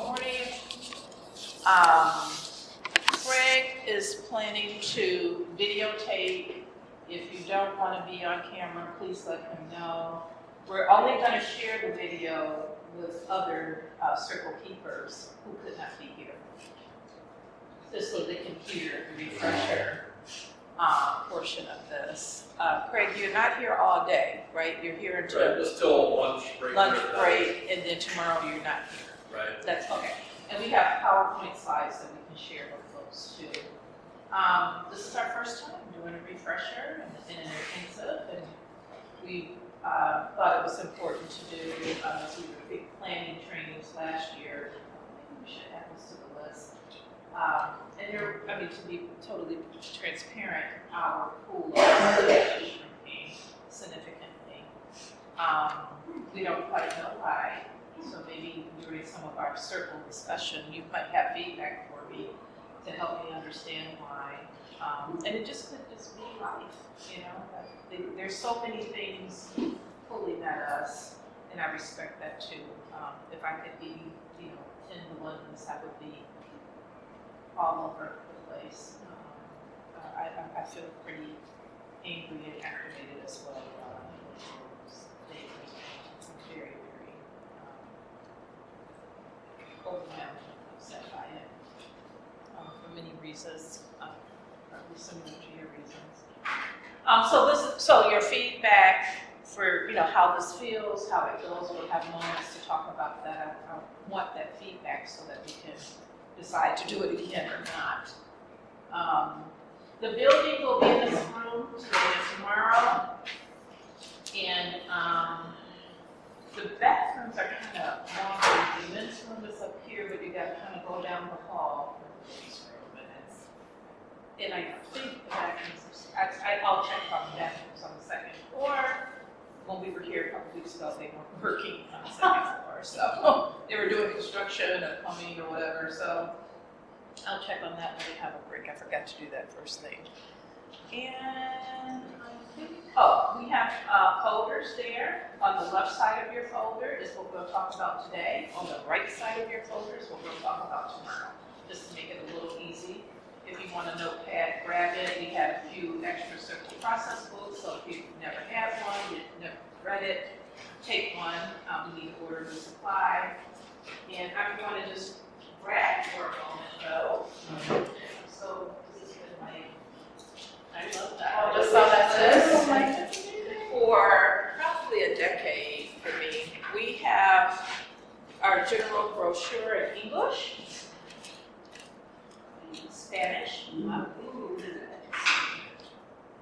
morning. Craig is planning to videotape. If you don't want to be on camera, please let him know. We're only going to share the video with other circle keepers who could not be here, just so they can hear the refresher portion of this. Craig, you're not here all day, right? You're here until Right, just till lunch break. and then tomorrow you're not here. Right. That's okay. And we have PowerPoint slides that we can share with folks too. This is our first time doing a refresher and an intensive, and we thought it was important to do. We were big planning trainings last year. Maybe we should add this to the list. And to be totally transparent, our pool of shrinking significantly. We don't quite know why, so maybe during some of our circle discussion, you might have feedback for me to help me understand why. And it just could just be life, there's so many things pulling at us, and I respect that too. If I could be, 10 to 1, that would be all over the place. I feel pretty angry and activated as well. I'm very, very overwhelmed and upset by it for many reasons, probably similar to your reasons. So your feedback for how this feels, how it goes. We'll have moments to talk about that. I want that feedback so that we can decide to do it again or not. The building will be in this room today and tomorrow, and the bathrooms are kind of long. The men's room is up here, but you got to kind of go down the hall for the ladies' room, and I think the bathrooms. I'll check on the bathrooms on the second floor. When we were here a couple weeks ago, they weren't working on the second floor, so they were doing construction or plumbing or whatever. So I'll check on that when we have a break. I forgot to do that first thing. And I think, we have folders there. On the left side of your folder is what we'll talk about today. On the right side of your folder is what we'll talk about tomorrow, just to make it a little easy. If you want a notepad, grab it. We have a few extra circle process books, so if you've never had one, you've never read it, take one. We need to order the supply. And I'm going to just brag for a moment, though. So this has been I love that. I just saw that list. For probably a decade for me, we have our general brochure in English, Spanish,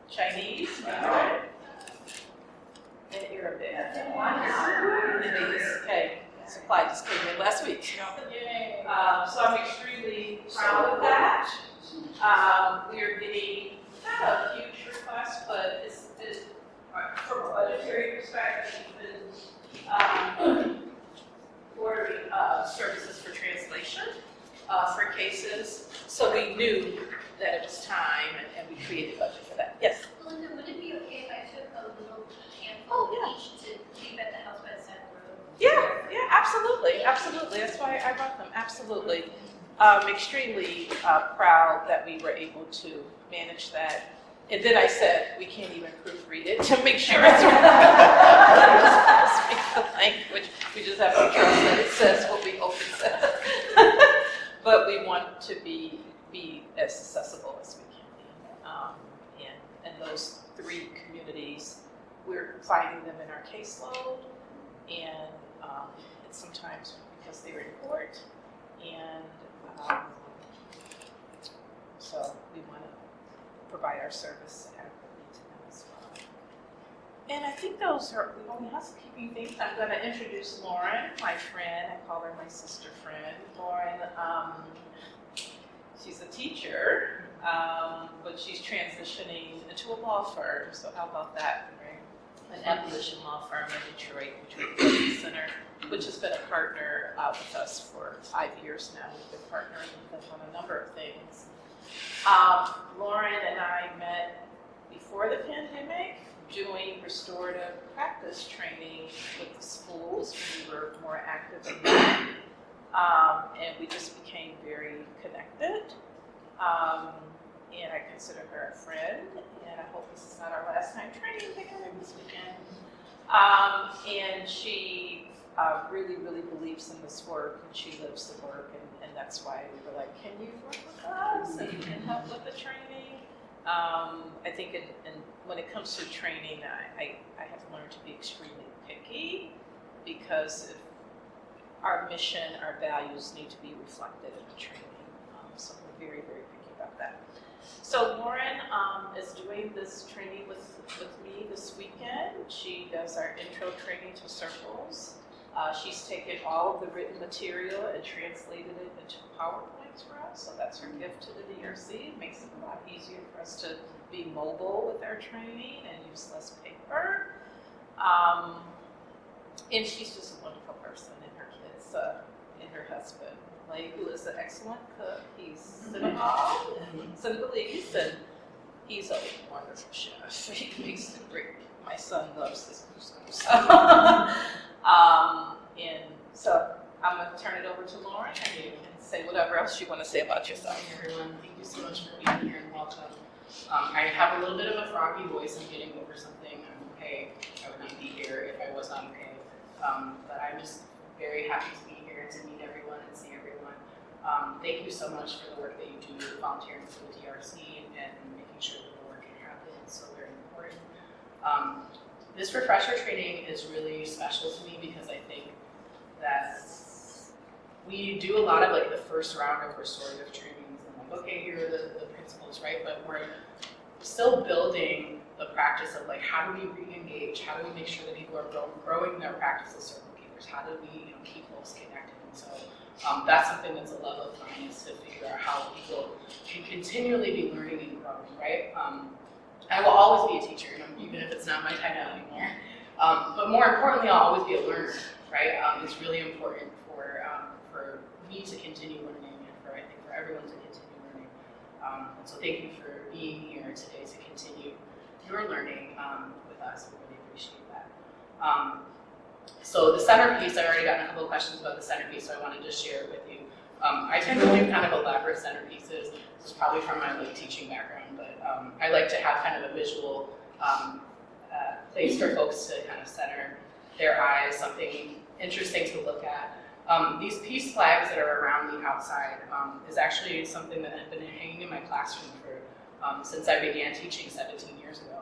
Chinese, and Arabic. Okay, supply just came in last week. So I'm extremely proud of that. We are getting not a huge request, but it's from a budgetary perspective, ordering services for translation for cases. So we knew that it was time, and we created a budget for that. Yes? Linda, would it be okay if I took a little handful each to keep at the house by the side of the road? Yeah, absolutely. That's why I brought them, absolutely. Extremely proud that we were able to manage that. And then I said, we can't even proofread it to make sure it's speak the language. We just have to trust that it says what we hope it says. But we want to be as accessible as we can be. And those 3 communities, we're finding them in our caseload, and it's sometimes because they're in court, and so we want to provide our service adequately to them as well. And I think those are the only housekeeping things. I'm going to introduce Lauren, my friend. I call her my sister friend. Lauren, she's a teacher, but she's transitioning into a law firm. So how about that? An abolition law firm in Detroit, Detroit Center, which has been a partner with us for 5 years now. We've been partnering with them on a number of things. Lauren and I met before the pandemic doing restorative practice training with the schools. We were more active in that. and we just became very connected. And I consider her a friend, and I hope this is not our last time training together this weekend. And she really, really believes in this work, and she lives the work, and that's why we were like, can you work with us and help with the training? I think when it comes to training, I have learned to be extremely picky, because if our mission, our values need to be reflected in the training. So we're very, very picky about that. So Lauren is doing this training with me this weekend. She does our intro training to circles. She's taken all of the written material and translated it into PowerPoints for us. So that's her gift to the DRC. It makes it a lot easier for us to be mobile with our training and use less paper. And she's just a wonderful person, and her kids, and her husband, Blake, who is an excellent cook. He's Senegalese, and he's a wonderful chef. He makes great. My son loves this couscous. And so I'm going to turn it over to Lauren, and you can say whatever else you want to say about yourself. Hi everyone, thank you so much for being here and welcome. I have a little bit of a froggy voice. I'm getting over something. I'm okay. I would not be here if I was not okay. But I'm just very happy to be here and to meet everyone and see everyone. Thank you so much for the work that you do volunteering for the DRC and making sure that the work can happen. It's so very important. This refresher training is really special to me because I think that we do a lot of like the first round of restorative trainings and like, okay, here are the principles, right? But we're still building the practice of like, how do we re-engage? How do we make sure that people are growing their practice as circle keepers? How do we keep folks connected? And so that's something that's a love of mine, is to figure out how people can continually be learning and growing, right? I will always be a teacher, even if it's not my title anymore. But more importantly, I'll always be a learner, right? It's really important for me to continue learning, and for everyone to continue learning. And so thank you for being here today to continue your learning with us. We really appreciate that. So the centerpiece, I've already gotten a couple of questions about the centerpiece, so I wanted to share it with you. I tend to do kind of elaborate centerpieces. This is probably from my teaching background, but I like to have kind of a visual place for folks to kind of center their eyes, something interesting to look at. These peace flags that are around the outside is actually something that had been hanging in my classroom for since I began teaching 17 years ago.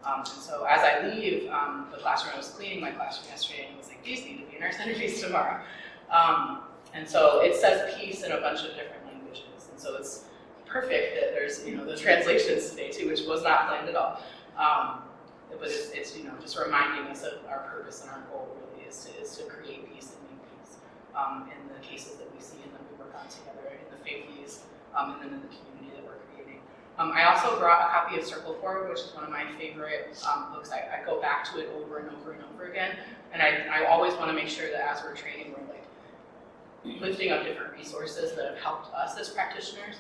And so as I leave the classroom, I was cleaning my classroom yesterday and was like, these need to be in our centerpiece tomorrow. And so it says peace in a bunch of different languages. And so it's perfect that there's, the translations today too, which was not planned at all. But it's just reminding us of our purpose and our goal really is to create peace and make peace in the cases that we see and that we work on together in the families and then in the community that we're creating. I also brought a copy of Circle Forward, which is one of my favorite books. I go back to it over and over and over again, and I always want to make sure that as we're training, we're like lifting up different resources that have helped us as practitioners.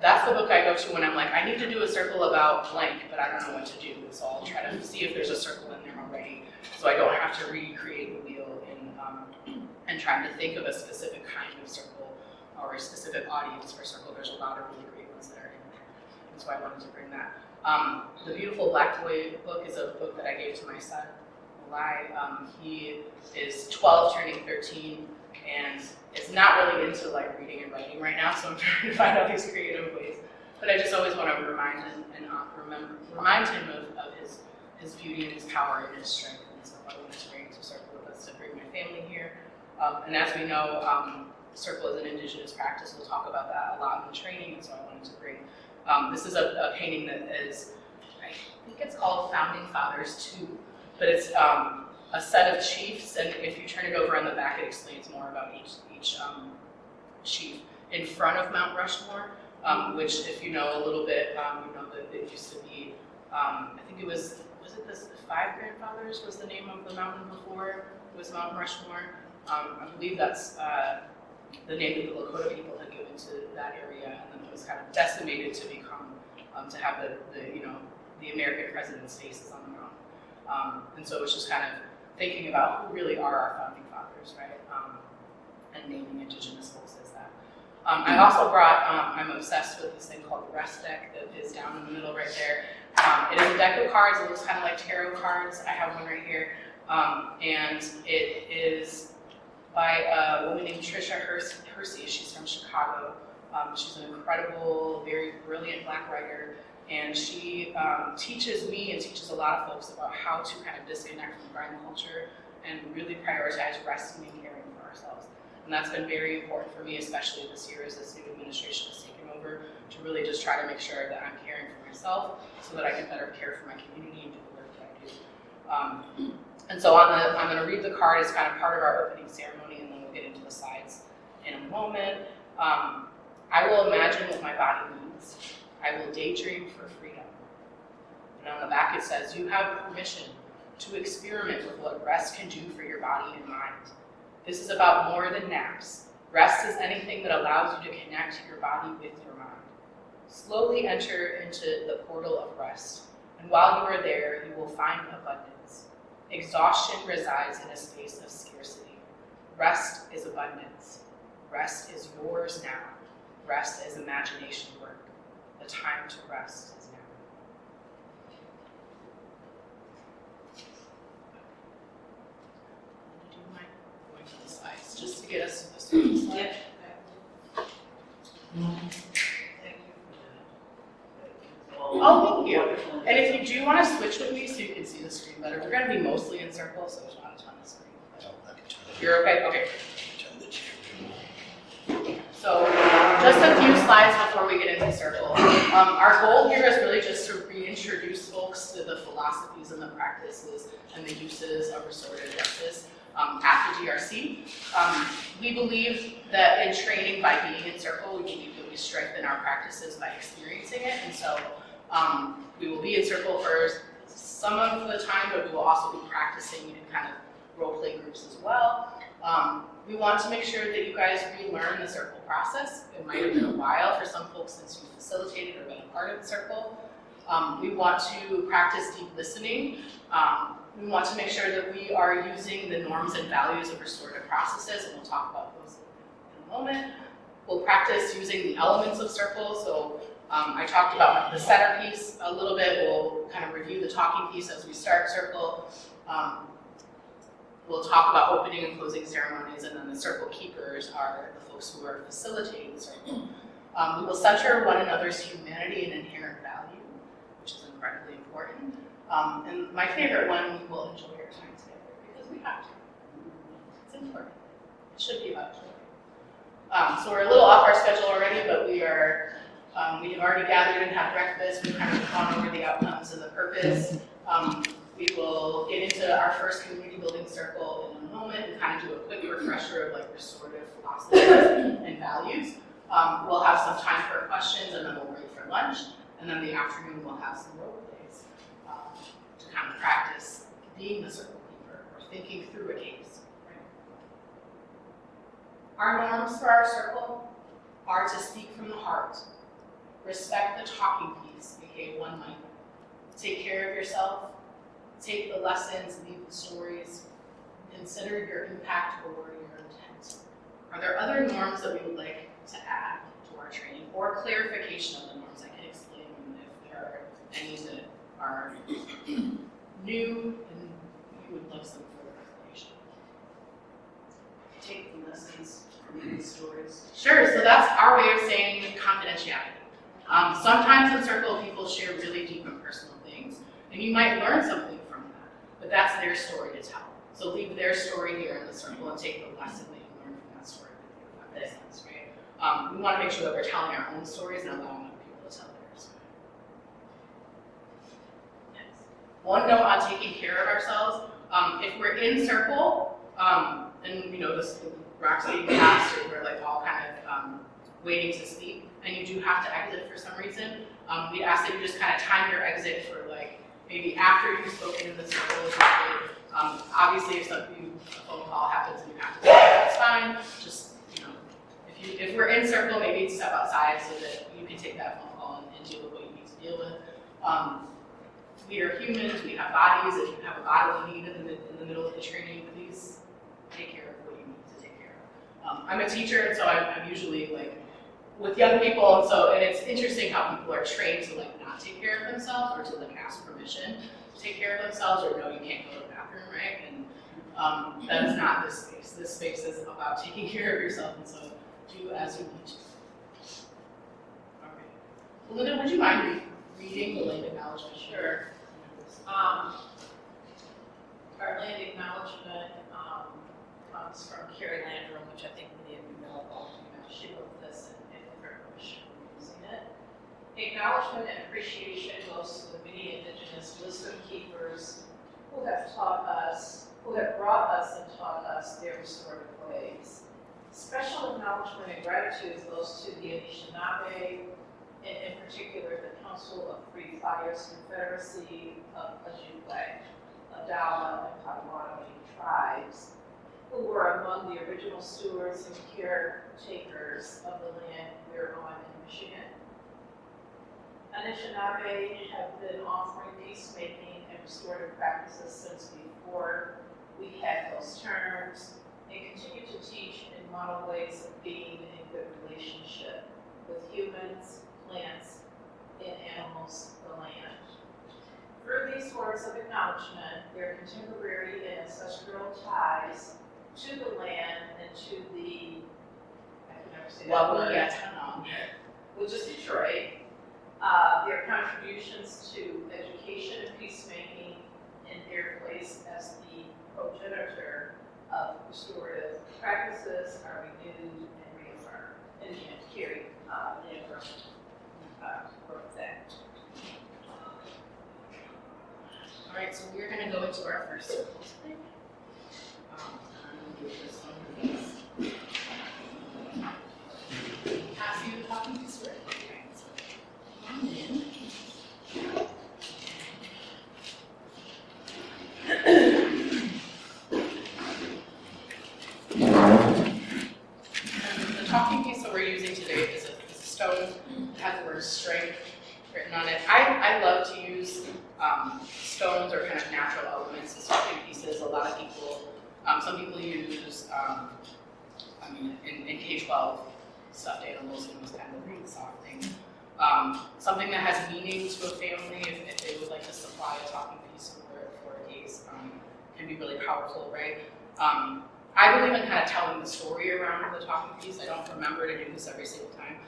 That's the book I go to when I'm like, I need to do a circle about blank, but I don't know what to do. So I'll try to see if there's a circle in there already, so I don't have to recreate the wheel and trying to think of a specific kind of circle or a specific audience for circle. There's a lot of really great ones that are in there. That's why I wanted to bring that. The Beautiful Black Boy book is a book that I gave to my son, Eli. He is 12, turning 13, and is not really into like reading and writing right now, so I'm trying to find out these creative ways. But I just always want to remind him of his beauty and his power and his strength. And so I wanted to bring to Circle with us to bring my family here. And as we know, Circle is an indigenous practice. We'll talk about that a lot in the training, and so I wanted to bring. This is a painting that is, I think it's called Founding Fathers 2, but it's a set of chiefs, and if you turn it over on the back, it explains more about each chief in front of Mount Rushmore, which, if you know a little bit, you know that it used to be, I think it was it the Five Grandfathers was the name of the mountain before it was Mount Rushmore. I believe that's the name that the Lakota people had given to that area, and then it was kind of decimated to become, to have the American president's faces on the mountain. And so it was just kind of thinking about who really are our founding fathers, right? and naming Indigenous folks as that. I also brought, I'm obsessed with this thing called the Rest deck that is down in the middle right there. It is a deck of cards. It looks kind of like tarot cards. I have one right here. And it is by a woman named Tricia Hersey. She's from Chicago. She's an incredible, very brilliant Black writer. And she teaches me and teaches a lot of folks about how to kind of disconnect from garden culture and really prioritize resting and caring for ourselves. And that's been very important for me, especially this year as this new administration has taken over, to really just try to make sure that I'm caring for myself so that I can better care for my community and do the work that I do. And so I'm going to read the card as kind of part of our opening ceremony, and then we'll get into the slides in a moment. I will imagine what my body needs. I will daydream for freedom. And on the back it says, you have permission to experiment with what rest can do for your body and mind. This is about more than naps. Rest is anything that allows you to connect your body with your mind. Slowly enter into the portal of rest, and while you are there, you will find abundance. Exhaustion resides in a space of scarcity. Rest is abundance. Rest is yours now. Rest is imagination work. The time to rest is now. Do you mind going to the slides just to get us to the certain slide? Oh, thank you. And if you do want to switch with me so you can see the screen better, we're going to be mostly in circles, so there's not a ton of screen. You're okay? Okay. So just a few slides before we get into circle. Our goal here is really just to reintroduce folks to the philosophies and the practices and the uses of restorative justice at the DRC. We believe that in training by being in circle, we believe that we strengthen our practices by experiencing it. And so we will be in circle for some of the time, but we will also be practicing in kind of role play groups as well. We want to make sure that you guys relearn the circle process. It might have been a while for some folks since you facilitated or been a part of the circle. We want to practice deep listening. We want to make sure that we are using the norms and values of restorative processes, and we'll talk about those in a moment. We'll practice using the elements of circle. So I talked about the centerpiece a little bit. We'll kind of review the talking piece as we start circle. We'll talk about opening and closing ceremonies, and then the circle keepers are the folks who are facilitating the circle. We will center one another's humanity and inherent value, which is incredibly important. And my favorite one, we will enjoy our time together, because we have to. It's important. It should be about joy. So we're a little off our schedule already, but we have already gathered and had breakfast. We've kind of gone over the outcomes and the purpose. We will get into our first community building circle in a moment and kind of do a quick refresher of like restorative philosophies and values. We'll have some time for questions, and then we'll break for lunch. And then the afternoon we'll have some role plays to kind of practice being the circle keeper or thinking through a case. Right? Our norms for our circle are to speak from the heart, respect the talking piece, aka one mic, take care of yourself, take the lessons, leave the stories, consider your impact or your intent. Are there other norms that we would like to add to our training, or clarification of the norms? I can explain them if there are any that are new and you would like some further explanation. Take the lessons from the stories. Sure, so that's our way of saying confidentiality. Sometimes in circle people share really deep and personal things, and you might learn something from that, but that's their story to tell. So leave their story here in the circle and take the lesson that you learned from that story with you, if that makes sense, right? We want to make sure that we're telling our own stories and allowing other people to tell theirs. Yes. One note on taking care of ourselves, if we're in circle, and you know, this rock's being passed, or we're like all kind of waiting to speak, and you do have to exit for some reason, we ask that you just kind of time your exit for like maybe after you've spoken in the circle or something. Obviously, if a phone call happens and you have to take it, that's fine. Just, you know, if we're in circle, maybe step outside so that you can take that phone call and deal with what you need to deal with. We are humans, we have bodies. If you have a bodily need in the middle of the training, please take care of what you need to take care of. I'm a teacher, and so I'm usually like with young people, and it's interesting how people are trained to like not take care of themselves or to like ask permission to take care of themselves or no, you can't go to the bathroom, right? And that is not this space. This space is about taking care of yourself, and so do as you need to. Okay. Belinda, would you mind reading the land acknowledgement? Sure. Our land acknowledgement comes from Carrie Landrum, which I think many of you know about. She wrote this and with her permission for using it. Acknowledgement and appreciation goes to the many indigenous wisdom keepers who have taught us, who have brought us and taught us their restorative ways. Special acknowledgement and gratitude goes to the Anishinaabe, and in particular the Council of Free Fires Confederacy of Ojibwe, Adala, and Potawatomi tribes, who were among the original stewards and caretakers of the land we're on in Michigan. Anishinaabe have been offering peacemaking and restorative practices since before we had those terms, and continue to teach and model ways of being in good relationship with humans, plants, and animals, the land. Through these words of acknowledgement, their contemporary and ancestral ties to the land and to the, I can never say that word, which is Detroit, their contributions to education and peacemaking and their place as the progenitor of restorative practices are renewed and reaffirmed. And again, Carrie Landrum wrote that. All right, so we're going to go into our first circle today. I'm going to give this one of these. Pass you the talking piece, right? Okay, so come in. And the talking piece that we're using today is a stone that has the word strength written on it. I love to use stones or kind of natural elements as talking pieces. A lot of people, some people use, in K-12, stuffed animals and those kind of really soft things. Something that has meaning to a family, if they would like to supply a talking piece for a case, can be really powerful, right? I believe in kind of telling the story around the talking piece. I don't remember to do this every single time.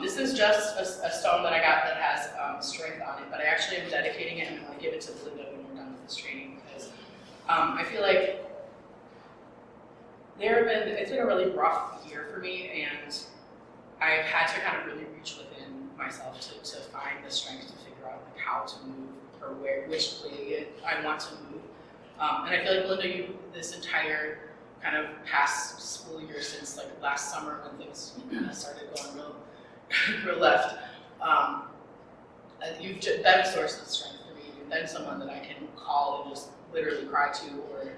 This is just a stone that I got that has strength on it, but I actually am dedicating it and I'm going to give it to Belinda when we're done with this training because I feel like it's been a really rough year for me, and I've had to kind of really reach within myself to find the strength to figure out like how to move or which way I want to move. And I feel like Belinda, you this entire kind of past school year since like last summer when things kind of started going real left, you've been a source of strength for me. You've been someone that I can call and just literally cry to, or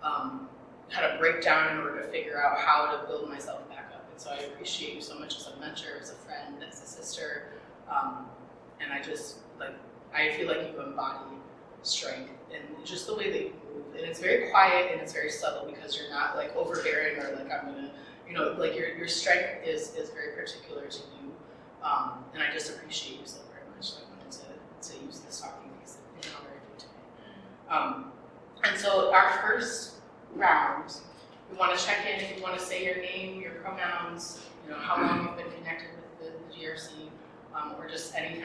kind of break down in order to figure out how to build myself back up. And so I appreciate you so much as a mentor, as a friend, as a sister, and I just I feel like you embody strength and just the way that you move. And it's very quiet and it's very subtle because you're not like overbearing or like I'm gonna, like your strength is very particular to you. And I just appreciate you so very much. So I wanted to use this talking piece in honor of you today. And so our first round, we want to check in if you want to say your name, your pronouns, how long you've been connected with the GRC, or just anything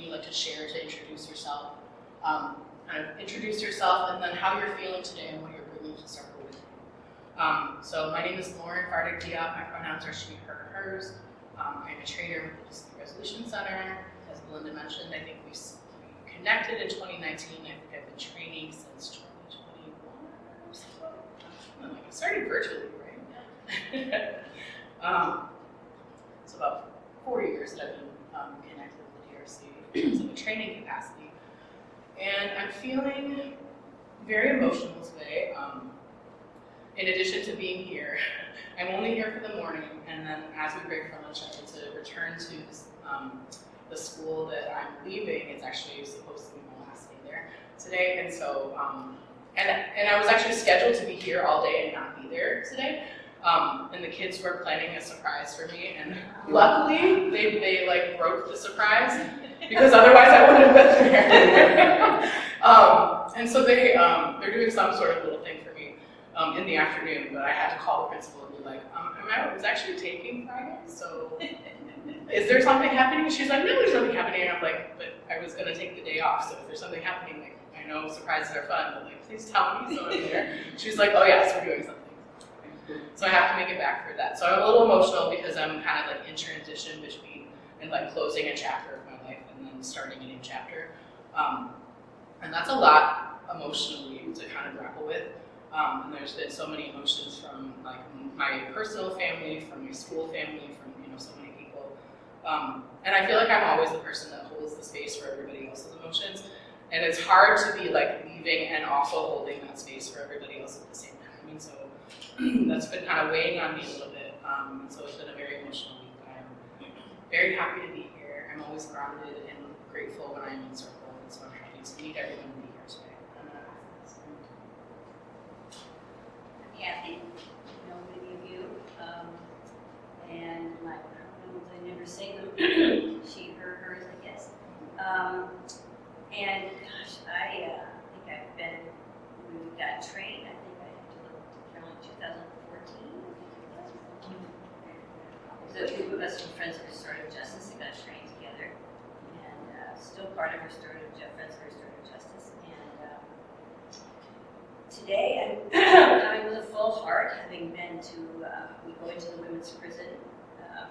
you'd like to share to introduce yourself. Kind of introduce yourself and then how you're feeling today and what you're bringing to Circle with you. So my name is Lauren Fardig Diop. My pronouns are she, her, hers. I'm a trainer with the Dispute Resolution Center. As Belinda mentioned, I think we connected in 2019. I think I've been training since 2021 or so. I started virtually, right? It's about 4 years that I've been connected with the DRC in a training capacity. And I'm feeling very emotional today. In addition to being here, I'm only here for the morning, and then as we break for lunch, I get to return to this, the school that I'm leaving. It's actually supposed to be my last day there today, and so, and I was actually scheduled to be here all day and not be there today. And the kids were planning a surprise for me, and luckily they like broke the surprise because otherwise I wouldn't have been there. And so they're doing some sort of little thing for me in the afternoon, but I had to call the principal and be like, I was actually taking Friday, so is there something happening? She's like, no, there's nothing happening. And I'm like, but I was gonna take the day off, so if there's something happening, like, I know surprises are fun, but like, please tell me so I'm there. She's like, oh yes, we're doing something. So I have to make it back for that. So I'm a little emotional because I'm kind of like in transition between and like closing a chapter of my life and then starting a new chapter. And that's a lot emotionally to kind of grapple with. And there's been so many emotions from like my personal family, from my school family, from so many people. And I feel like I'm always the person that holds the space for everybody else's emotions. And it's hard to be like leaving and also holding that space for everybody else at the same time. And so that's been kind of weighing on me a little bit. And so it's been a very emotional week. But I'm very happy to be here. I'm always grounded and grateful when I'm in circle. And so I'm happy to meet everyone to be here today. Kathy, I know many of you, and my pronouns, I never say them, she, her, hers, I guess. And gosh, I think I've been, we got trained, I think I had to look around 2014, So a group of us from Friends of Restorative Justice that got trained together, and still part of Friends of Restorative Justice. And today I'm coming with a full heart, having been to, we go into the women's prison,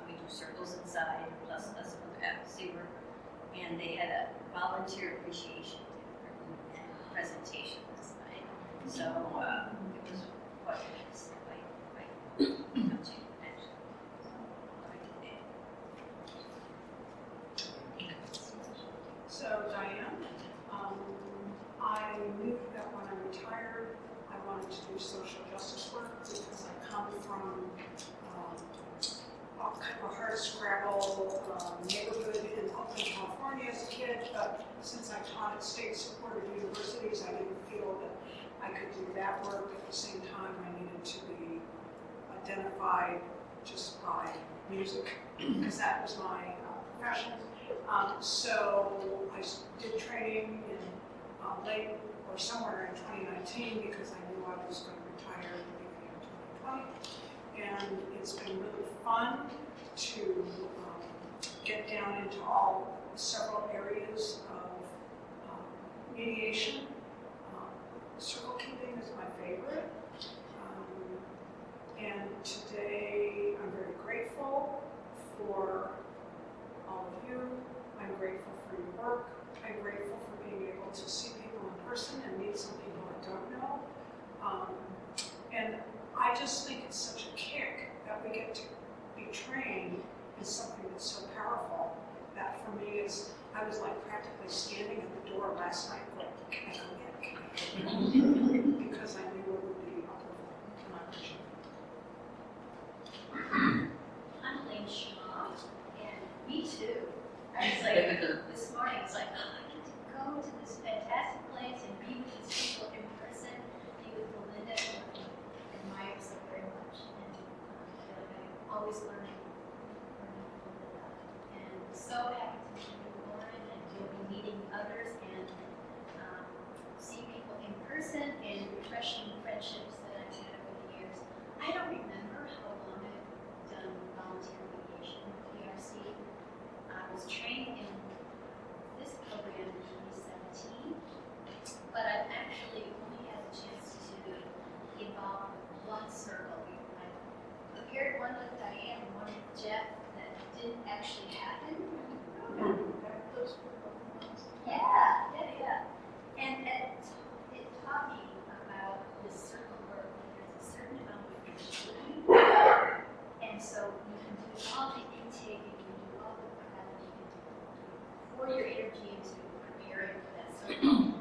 we do circles inside, plus us with advocacy work, and they had a volunteer appreciation dinner and presentation last night. So it was quite touching, actually. So Diane, I knew that when I retired, I wanted to do social justice work because I come from kind of a hardscrabble neighborhood in Oakland, California as a kid, but since I taught at state-supported universities, I didn't feel that I could do that work. At the same time, I needed to be identified just by music, because that was my profession. So I did training in late or somewhere in 2019 because I knew I was going to retire at the beginning of 2020. And it's been really fun to get down into several areas of mediation. Circle keeping is my favorite. And today I'm very grateful for all of you. I'm grateful for your work. I'm grateful for being able to see people in person and meet some people I don't know. And I just think it's such a kick that we get to be trained in something that's so powerful that for me I was like practically standing at the door last night like, can I go in? Can I go in? Because I knew it would be helpful to my mission. I'm Lynn Shaw, and me too. I was like, this morning, it's like, oh, I get to go to this fantastic place and be with these people in person, be with Belinda, and I admire so very much. And I feel like I'm always learning from Belinda. And so happy to meet you, Lauren, and you'll be meeting others and see people in person and refreshing friendships that I've had over the years. I don't remember how long I've done volunteer mediation with PRC. I was trained in this program in 2017, but I've actually only had a chance to involve one circle. I prepared one with Diane and one with Jeff that didn't actually happen. Those were both ones. Yeah. And it taught me about this circle work. There's a certain amount of maturity, and so you can do all the intake, you can do all the prep, you can pour your energy into preparing for that circle.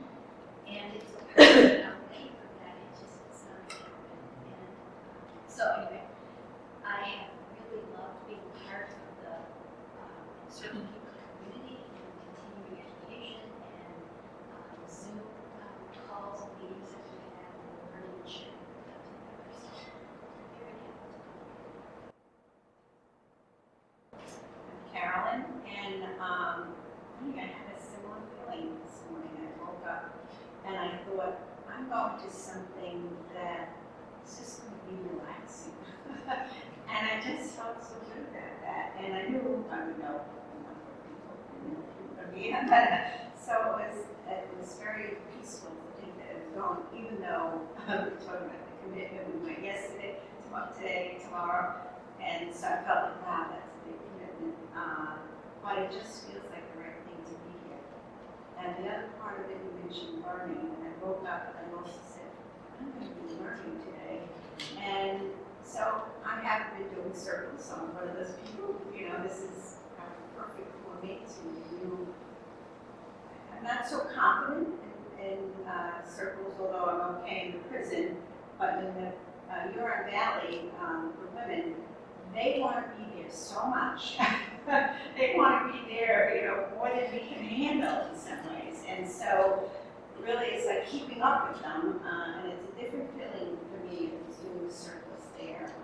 And it's a person I'm ready for that. It's not happening. And so anyway, I have really loved being part of the Circle Keeper community and continuing education and Zoom calls and meetings that we have and learning and sharing with them together. So I'm very happy to be Maryland, and I think I had a similar feeling this morning. I woke up and I thought, I'm going to something that is just going to be relaxing. And I just felt so good about that. And I knew I would know a number of people from me, but so it was very peaceful to think that it was going, even though we were talking about the commitment. We went yesterday, today, tomorrow, and so I felt like, wow, that's a big commitment. But it just feels like the right thing to be here. And the other part of it, you mentioned learning. When I woke up, I also said, I'm going to be learning today. And so I have been doing circles. So I'm one of those people, you know, this is perfect for me to do. I'm not so confident in circles, although I'm okay in the prison, but in the Huron Valley, for women, they want to be there so much. They want to be there, you know, more than we can handle in some ways. And so really it's like keeping up with them, and it's a different feeling for me doing circles there.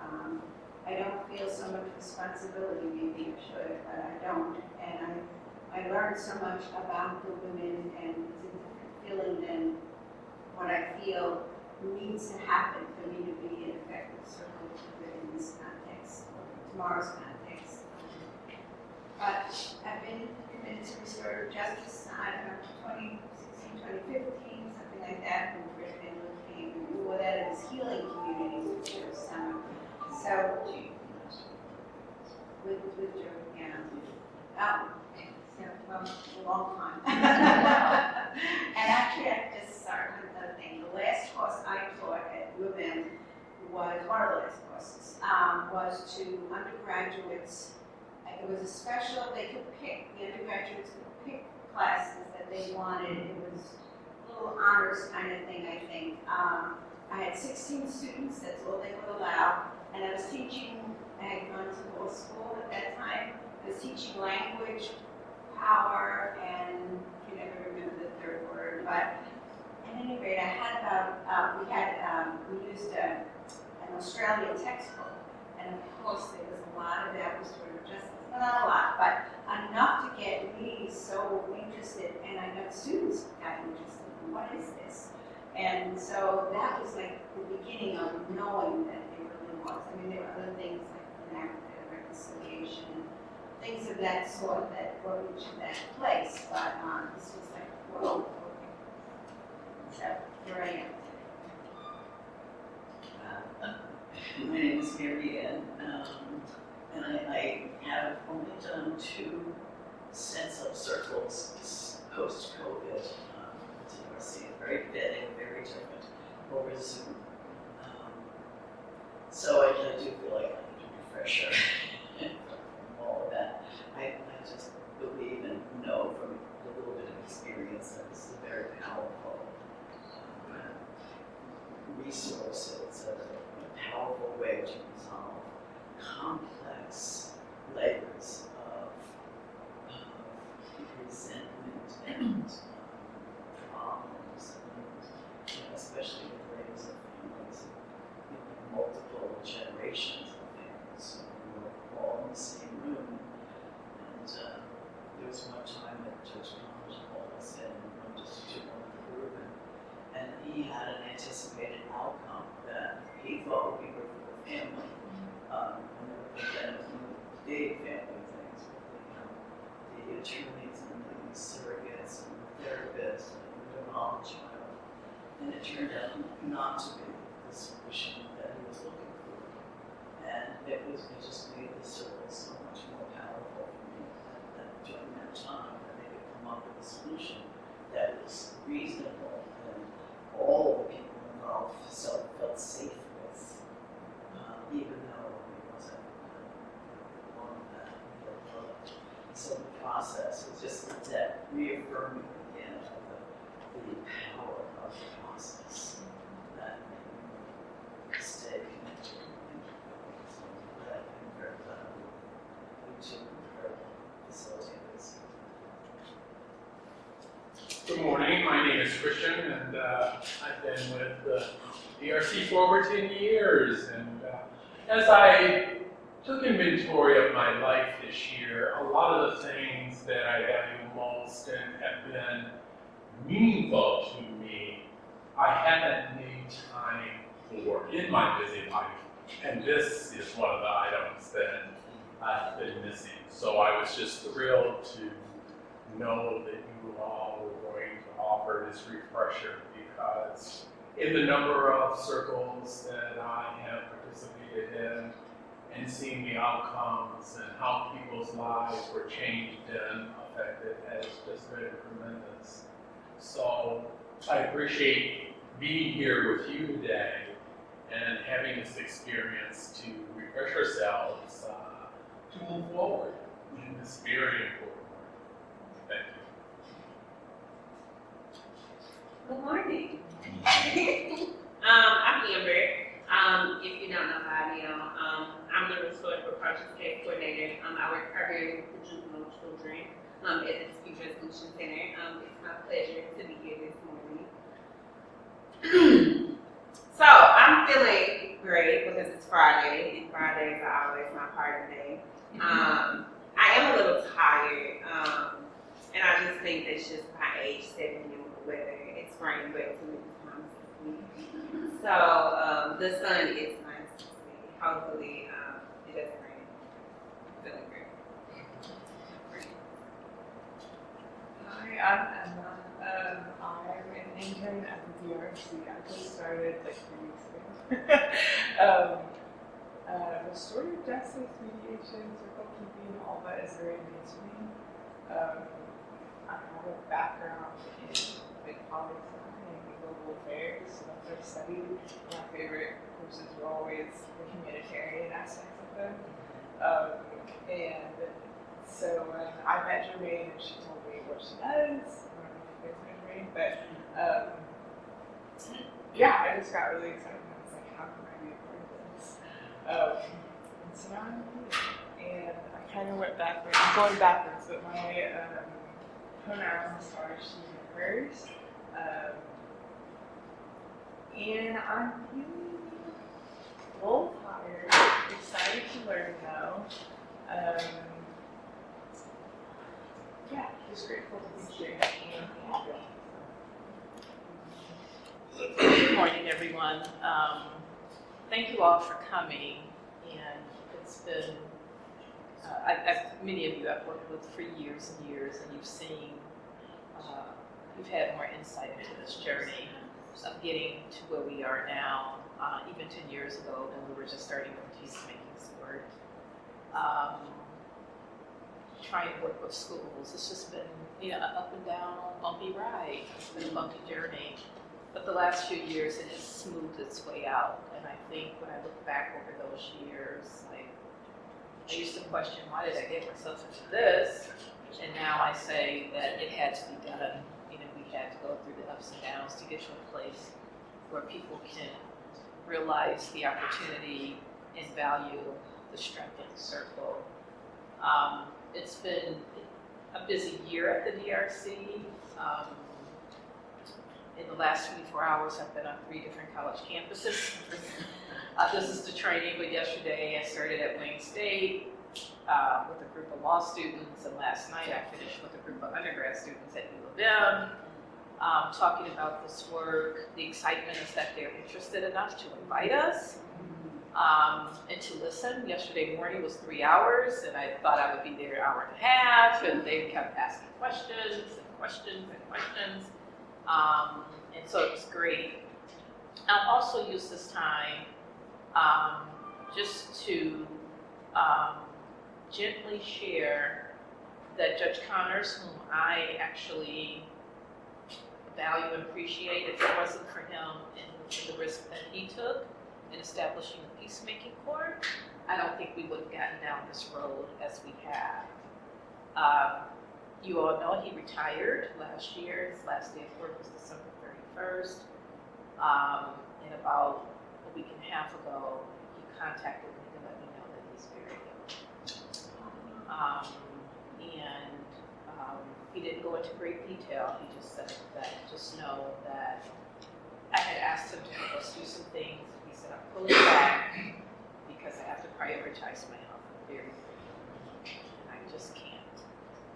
I don't feel so much responsibility, maybe I should, but I don't. And I learned so much about the women, and it's a different feeling than what I feel needs to happen for me to be an effective circle in this context, tomorrow's context. But I've been committed to restorative justice, I don't know, 2016, 2015, something like that, when first Angela came. Before that, it was healing communities, which was summer. So, with Joe, yeah. So, well, a long time. And actually, I just started another thing. The last course I taught at UM was, one of the last courses, was to undergraduates. It was a special, they could pick, the undergraduates could pick classes that they wanted. It was a little honors kind of thing, I think. I had 16 students, that's all they would allow. And I was teaching, I had gone to law school at that time. I was teaching language, power, and you never remember the third word. But at any rate, I had about, we used an Australian textbook. And of course, there was a lot of that was sort of justice. Well, not a lot, but enough to get me so interested. And I got students got interested in what is this? And so that was like the beginning of knowing that it really was. I mean, there were other things like enacted reconciliation and things of that sort that were reaching that place. But this was like, whoa, okay. So here I am. My name is Mary Ann, and I have only done 2 sets of circles post-COVID. Very fitting, very different, over Zoom. So I do feel like I need a refresher from all of that. I just believe and know from a little bit of experience that this is a very powerful resource. It's a powerful way to resolve complex layers of resentment and problems, and especially with layers of families, multiple generations of families. So we were all in the same room, and there was one time that Judge Collins called us in and just took on the group, and he had an anticipated outcome that he thought would be good for the family. And then it was one of the big family things with the attorneys and the surrogates and the therapists and the knowledge child. And it turned out not to be the solution that he was looking for. And it just made the circle so much more powerful for me that during that time that they could come up with a solution that was reasonable and all the people involved felt safe with, even though it wasn't one that they loved. So the process was just that reaffirming again of the power of the process that made me stay connected and so that I'm very glad you two are facilitators. Good morning, my name is Christian, and I've been with the DRC for over 10 years. And as I took inventory of my life this year. A lot of the things that I value most and have been meaningful to me, I haven't made time for in my busy life. And this is one of the items that I've been missing. So I was just thrilled to know that you all were going to offer this refresher, because in the number of circles that I have participated in and seeing the outcomes and how people's lives were changed and affected has just been tremendous. So I appreciate being here with you today and having this experience to refresh ourselves to move forward in this very important work. Thank you. Good morning. I'm Amber. If you don't know who I am, I'm the Restorative Approaches Case Coordinator. I work primarily with the juvenile children at the Dispute Resolution Center. It's my pleasure to be here this morning. So I'm feeling great because it's Friday, and Fridays are always my party day. I am a little tired, and I just think that's just my age setting in with the weather. It's raining way too many times this week. So the sun is nice to see. Hopefully it doesn't rain. I'm feeling great. Hi, I'm Emma. I'm an intern at the DRC. I just started like 3 weeks ago. Restorative justice, mediation, circle keeping, all that is very new to me. I have a background in like politics and global affairs, so that's what I studied. My favorite courses were always the humanitarian aspects of them. And so when I met Jermaine and she told me what she does, I don't know if you guys know Jermaine, but yeah, I just got really excited. I was like, how can I be a part of this? And so now I'm here. And I kind of went backwards. I'm going backwards, but my pronouns are she and hers. And I'm feeling a little tired, excited to learn though. Yeah, just grateful to be here. Good morning, everyone. Thank you all for coming, and it's been, many of you I've worked with for years and years, and you've had more insight into this journey of getting to where we are now, even 10 years ago when we were just starting our peacemaking work. Trying to work with schools, it's just been, an up and down, bumpy ride. It's been a bumpy journey. But the last few years, it has smoothed its way out. And I think when I look back over those years, I used to question, why did I get myself into this? And now I say that it had to be done. We had to go through the ups and downs to get to a place where people can realize the opportunity and value the strength of the circle. It's been a busy year at the DRC. In the last 24 hours, I've been on 3 different college campuses. This is the training, but yesterday I started at Wayne State with a group of law students, and last night I finished with a group of undergrad students at U of M, talking about this work. The excitement is that they're interested enough to invite us and to listen. Yesterday morning was 3 hours, and I thought I would be there an hour and a half, and they kept asking questions and questions and questions. And so it was great. I'll also use this time just to gently share that Judge Connors, whom I actually value and appreciate, if it wasn't for him and the risk that he took in establishing the peacemaking court, I don't think we would have gotten down this road as we have. You all know he retired last year. His last day of work was December 31st. And about a week and a half ago, he contacted me to let me know that he's very ill. He didn't go into great detail. He just said that, just know that I had asked him to help us do some things. He said, I'm pulling back because I have to prioritize my health. very I just can't.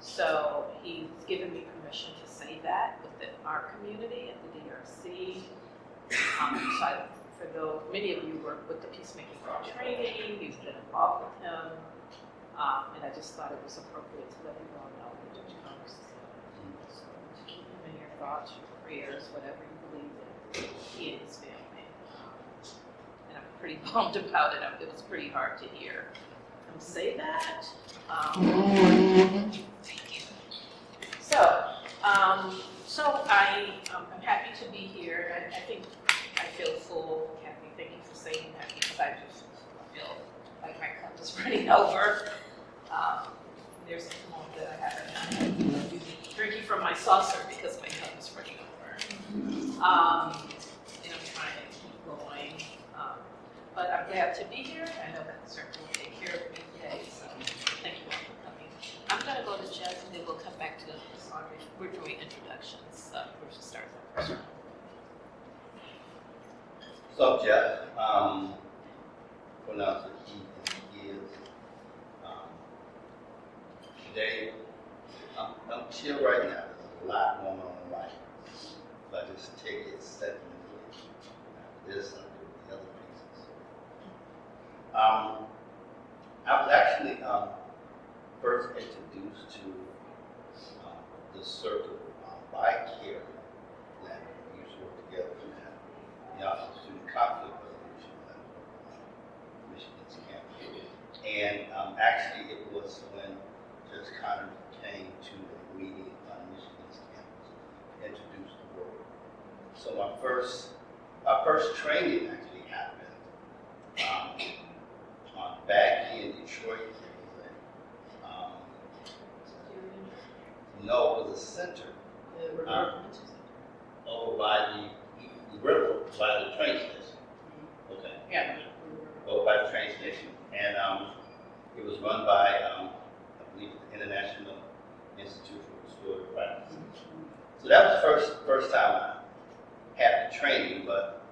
So he's given me permission to say that within our community at the DRC. For those, many of you work with the Peacemaking Law training, you've been involved with him, and I just thought it was appropriate to let you all know that Judge Congress is there. So to keep him in your thoughts, your prayers, whatever you believe in, he and his family. And I'm pretty bummed about it. It was pretty hard to hear him say that. Thank you. So I'm happy to be here. I think I feel full. Kathy, thank you for saying that because I just feel like my cup is running over. There's a moment that I haven't been drinking from my saucer because my cup is running over. And I'm trying to keep going. But I'm glad to be here. I know that the circle will take care of me today, so thank you all for coming. I'm going to go to Jeff and then we'll come back to Sandra. We're doing introductions. We're just starting our first round. So Jeff, pronounce it he is. Today, I'm chill right now. There's a lot going on in life. So I just take it step in this and the other pieces. I was actually first introduced to the circle by Carrie Lambert. We used to work together in that. The Office of Student Conflict Resolution at Michigan's campus. And actually it was when Judge Connor came to a meeting on Michigan's campus and introduced the work. So my first training actually happened back in Detroit. No, it was a center over by the river, by the train station. Okay. Yeah. Over by the train station, and it was run by I believe the International Institute for Restorative Practice. So that was the first time I had the training, but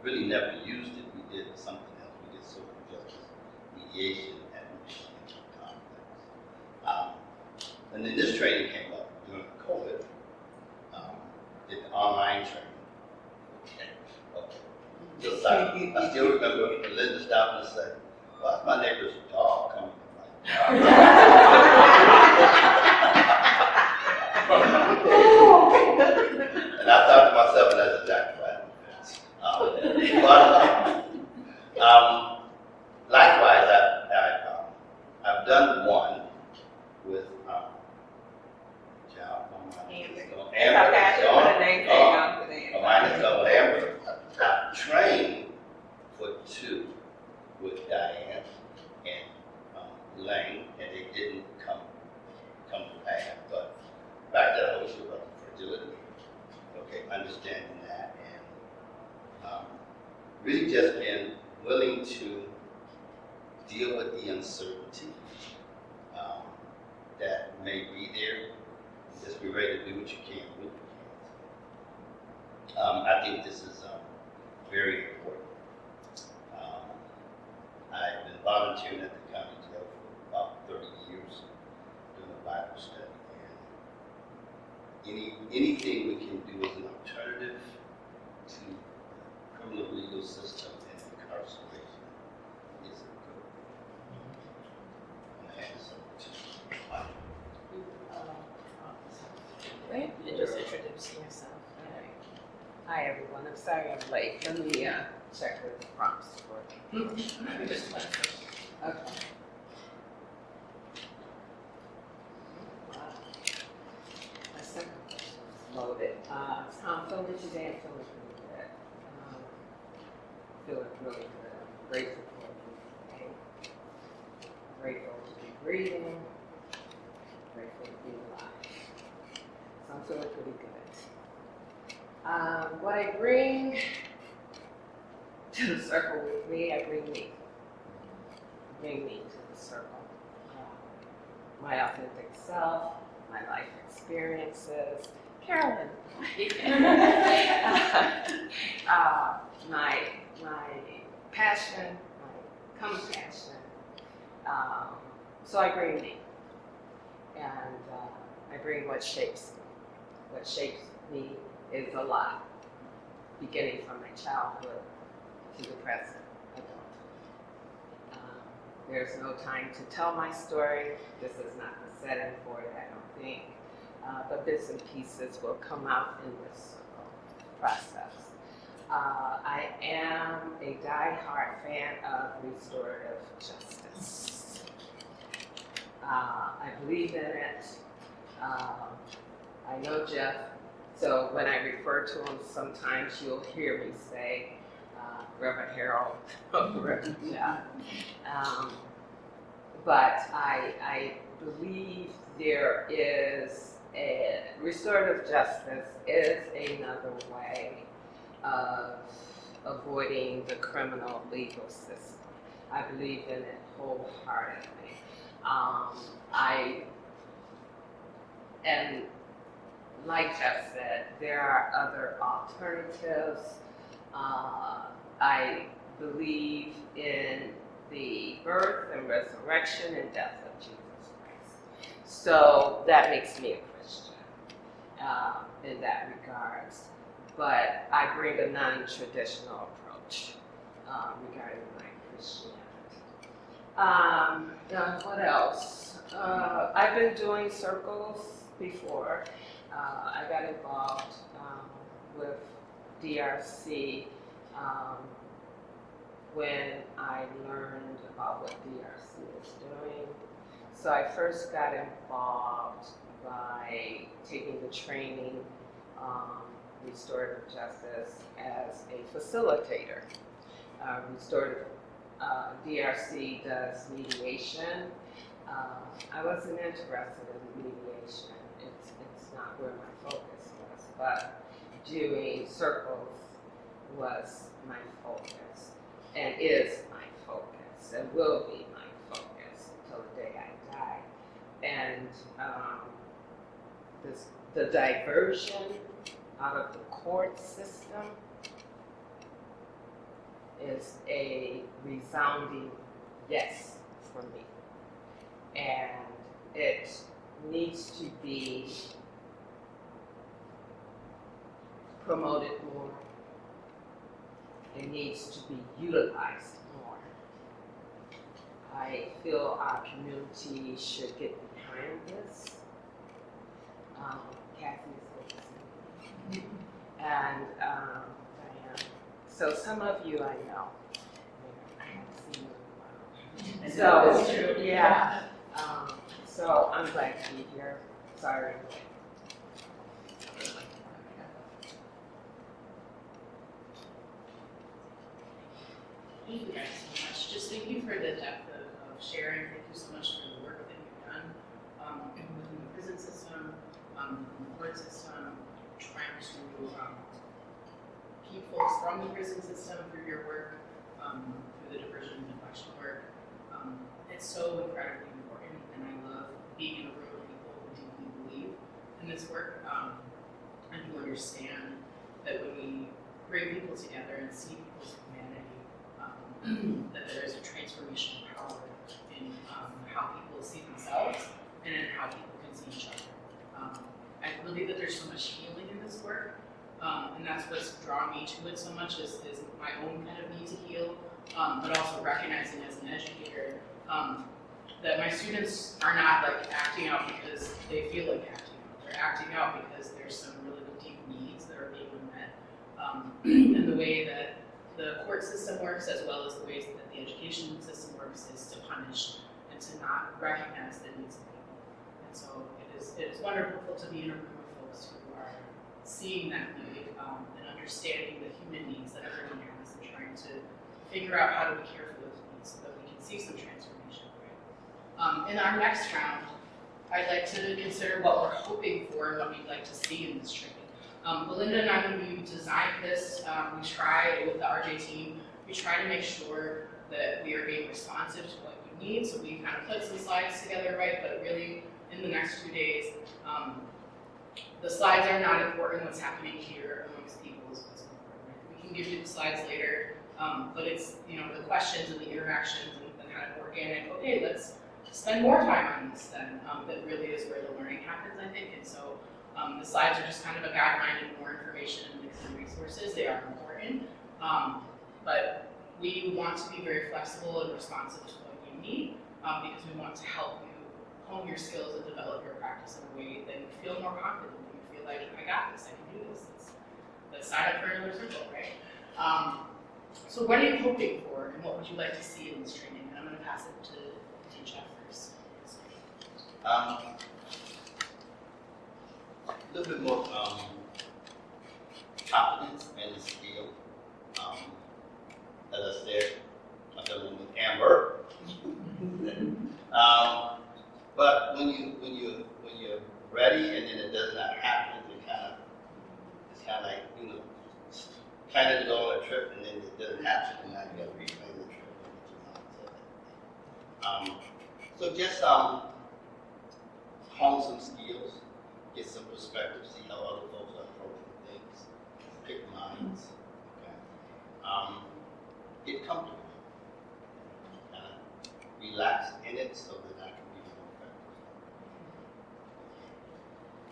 really never used it. We did something else. We did social justice mediation at Michigan Complex. And then this training came up during COVID. Did the online training. Okay. I still remember Linda stopping to say, "Well, that's my neighbor's dog coming in my And I thought to myself, and that's exactly right. Likewise, I've done one with Amber. I've trained for two with Diane and Lane, and they didn't come to pass. But back then, I was about the fragility. Okay, understanding that, and really just being willing to deal with the uncertainty that may be there. Just be ready to do what you can with what you can. I think this is very important. I've been volunteering at the county jail for about 30 years doing a Bible study, and anything we can do as an alternative to the criminal legal system and incarceration is good. I'm going to hand this over to And just introduce yourself. Hi everyone, I'm sorry I'm late. Let me check with the prompts for You just went first. Okay. Wow. My second question is loaded. So I'm feeling today, I'm feeling really good. Feeling really good. I'm grateful for you today. Grateful to be breathing. Grateful to be alive. So I'm feeling pretty good. What I bring to the circle with me, I bring me. Bring me to the circle. My authentic self, my life experiences, Carolyn. My passion, my compassion, So I bring me, and I bring what shapes me. What shapes me is a lot, beginning from my childhood to the present adult. There's no time to tell my story. This is not the setting for it, I don't think. But bits and pieces will come out in this process. I am a die-hard fan of restorative justice. I believe in it. I know Jeff, so when I refer to him, sometimes you'll hear me say Reverend Harold, Reverend Jeff. But I believe there is restorative justice is another way of avoiding the criminal legal system. I believe in it wholeheartedly. And like Jeff said, there are other alternatives. I believe in the birth and resurrection and death of Jesus Christ. So that makes me a Christian in that regards. But I bring a non-traditional approach regarding my Christianity. What else? I've been doing circles before. I got involved with DRC when I learned about what DRC is doing. So I first got involved by taking the training, restorative justice, as a facilitator. DRC does mediation. I wasn't interested in mediation. It's not where my focus was, but doing circles was my focus, and is my focus, and will be my focus until the day I die. And the diversion out of the court system is a resounding yes for me. And it needs to be promoted more. It needs to be utilized more. I feel our community should get behind this. Kathy is listening. And Diane. So some of you I know. I haven't seen you in a while. So, true. Yeah. So I'm glad to be here. Sorry. Thank you guys so much. Just thank you for the depth of sharing. Thank you so much for the work that you've done within the prison system, within the court system, trying to keep folks from the prison system through your work, through the diversion and deflection work. It's so incredibly important, and I love being in a room of people who deeply believe in this work and who understand that when we bring people together and see people's humanity, that there is a transformational power in how people see themselves and in how people can see each other. I believe that there's so much healing in this work, and that's what's drawn me to it so much is my own kind of need to heal, but also recognizing as an educator that my students are not like acting out because they feel like acting out. They're acting out because there's some really deep needs that are being met, and the way that the court system works, as well as the ways that the education system works, is to punish and to not recognize the needs of people. And so it is wonderful to be in a room of folks who are seeing that need and understanding the human needs that everyone has and trying to figure out how do we care for those needs so that we can see some transformation. Right? In our next round, I'd like to consider what we're hoping for and what we'd like to see in this training. Belinda and I, when we designed this, we try with the RJ team, we try to make sure that we are being responsive to what you need. So we kind of put some slides together, right? But really, in the next 2 days, the slides are not important. What's happening here amongst people is what's important. Right? We can give you the slides later, but it's the questions and the interactions and kind of organic, okay, let's spend more time on this then, that really is where the learning happens, I think. And so the slides are just kind of a guideline and more information and links and resources. They are important, but we want to be very flexible and responsive to what you need, because we want to help you hone your skills and develop your practice in a way that you feel more confident, that you feel like, I got this, I can do this. Let's sign up for another circle, right? So what are you hoping for, and what would you like to see in this training? And I'm going to pass it to Jeff first. A little bit more confidence and skill. As I said, I'm dealing with Amber. But when you're ready and then it does not happen, it's kind of like, you know, planning to go on a trip and then it doesn't happen, and now you got to replan the trip and get your mindset. So just hone some skills, get some perspective, see how other folks are approaching things, pick minds, okay? Get comfortable, kind of relax in it so that I can be more effective.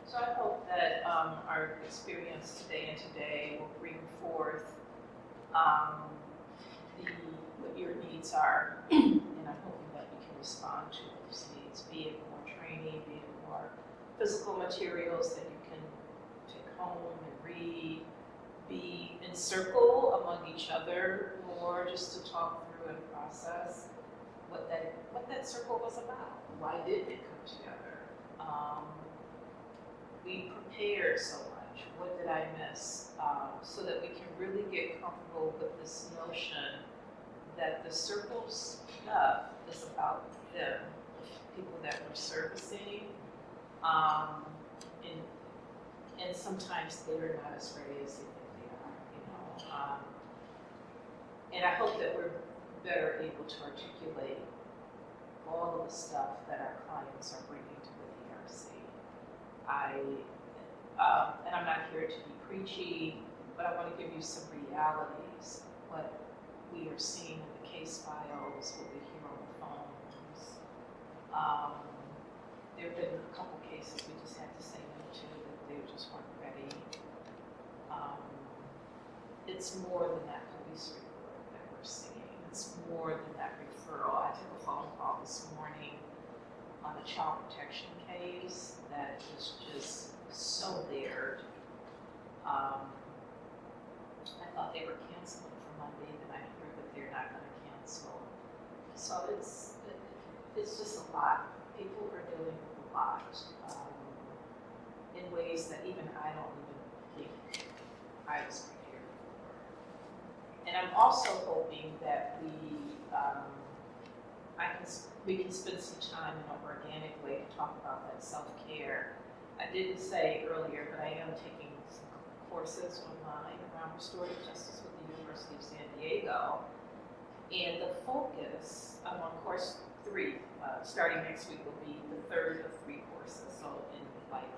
So I hope that our experience today will bring forth what your needs are, and I'm hoping that we can respond to those needs, be it more training, be it more physical materials that you can take home and read, be in circle among each other, or just to talk through and process what that circle was about. Why did it come together? We prepared so much. What did I miss? So that we can really get comfortable with this notion that the circle stuff is about them, the people that we're servicing, and sometimes they're not as ready as they think they are, you know. And I hope that we're better able to articulate all of the stuff that our clients are bringing to the DRC. And I'm not here to be preachy, but I want to give you some realities, what we are seeing in the case files, what we hear on the phones. There have been a couple cases we just had to say no to, that they just weren't ready. It's more than that police report that we're seeing. It's more than that referral. I took a phone call this morning on a child protection case that was just so layered. I thought they were canceling for Monday, then I hear that they're not going to cancel. So it's just a lot. People are dealing with a lot in ways that even I don't even think I was prepared for. And I'm also hoping that we can spend some time in an organic way to talk about that self-care. I didn't say earlier, but I am taking some courses online around restorative justice with the University of San Diego. And the focus, I'm on course 3, starting next week will be the third of 3 courses. So in like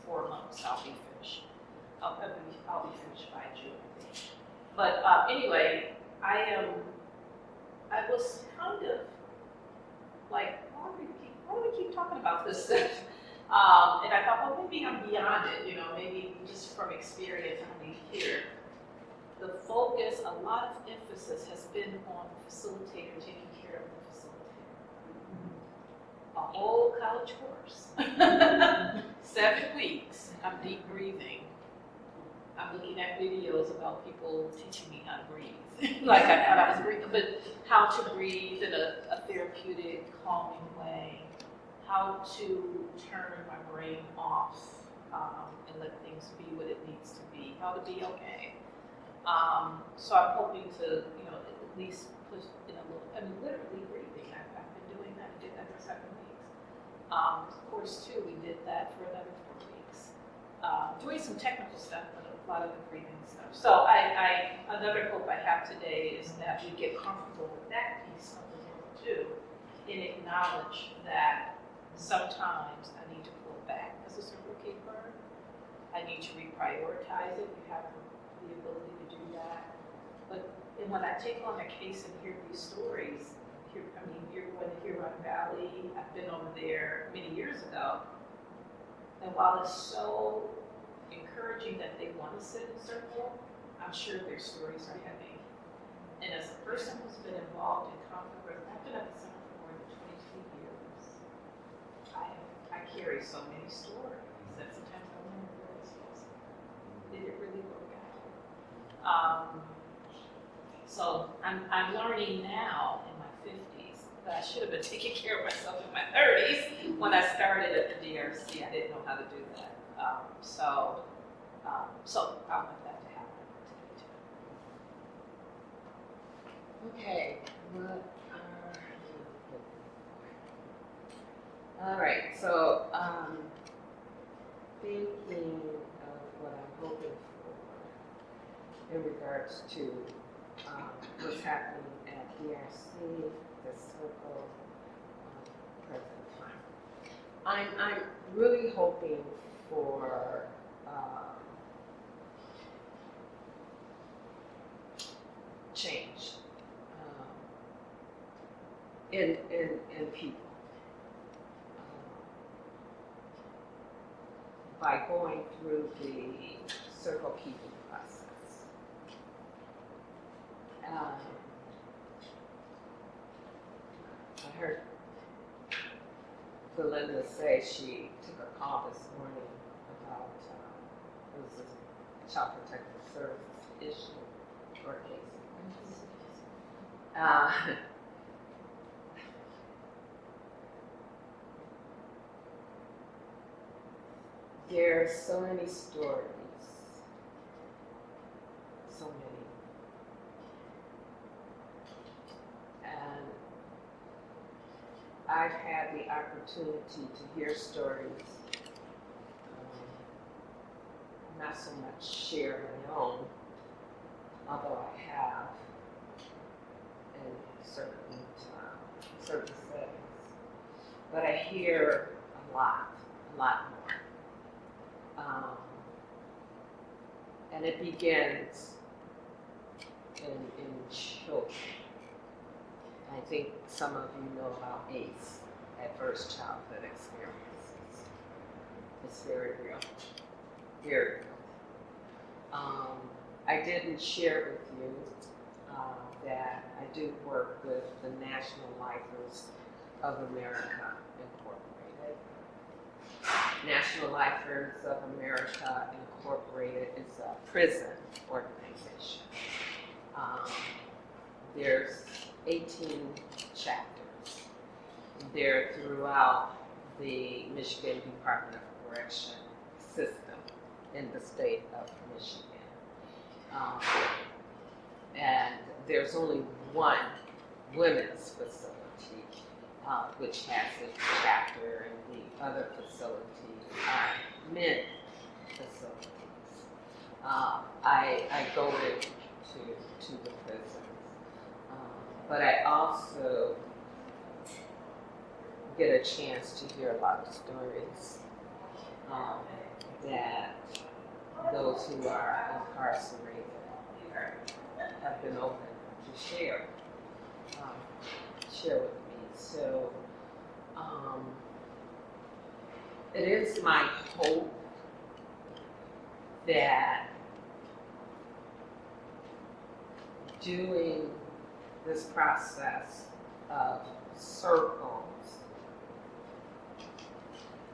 4 months, I'll be finished. I'll be finished by June, I think. But anyway, I was kind of like, why do we keep talking about this stuff? And I thought, well, maybe I'm beyond it, you know, maybe just from experience I need here. The focus, a lot of emphasis has been on the facilitator taking care of the facilitator. A whole college course, 7 weeks, I'm deep breathing. I'm looking at videos about people teaching me how to breathe. Like I thought I was breathing, but how to breathe in a therapeutic, calming way. How to turn my brain off and let things be what it needs to be. How to be okay. So I'm hoping to, you know, at least push in a little, I mean, literally breathing. I've been doing that. I did that for 7 weeks. Course 2, we did that for another 4 weeks. Doing some technical stuff, but a lot of the breathing stuff. So another hope I have today is that we get comfortable with that piece of the work too, and acknowledge that sometimes I need to pull back as a circle keeper. I need to reprioritize it. You have the ability to do that. But when I take on a case and hear these stories, you're going to Huron Valley. I've been over there many years ago. And while it's so encouraging that they want to sit in circle, I'm sure their stories are heavy. And as a person who's been involved in conflict resolution, I've been at the center for more than 22 years. I carry so many stories that sometimes I wonder where this was. Did it really work out? So I'm learning now in my 50s that I should have been taking care of myself in my 30s when I started at the DRC. I didn't know how to do that. So I want that to happen today too. Okay, all right, so thinking of what I'm hoping for in regards to what's happening at DRC, the circle, present time. I'm really hoping for change in people by going through the circle keeping process. I heard Belinda say she took a call this morning about it was a child protective services issue or case. There are so many stories, so many, and I've had the opportunity to hear stories, not so much share my own, although I have in certain settings, but I hear a lot more. And it begins in children. I think some of you know about ACE, Adverse Childhood Experiences. It's very real, very real. I didn't share with you that I do work with the National Lifers of America Incorporated. National Lifers of America Incorporated is a prison organization. There's 18 chapters. They're throughout the Michigan Department of Correction system in the state of Michigan. And there's only one women's facility, which has a chapter, and the other facilities are men facilities. I go to the prisons, but I also get a chance to hear a lot of stories that those who are incarcerated have been open to share with me. So it is my hope that doing this process of circles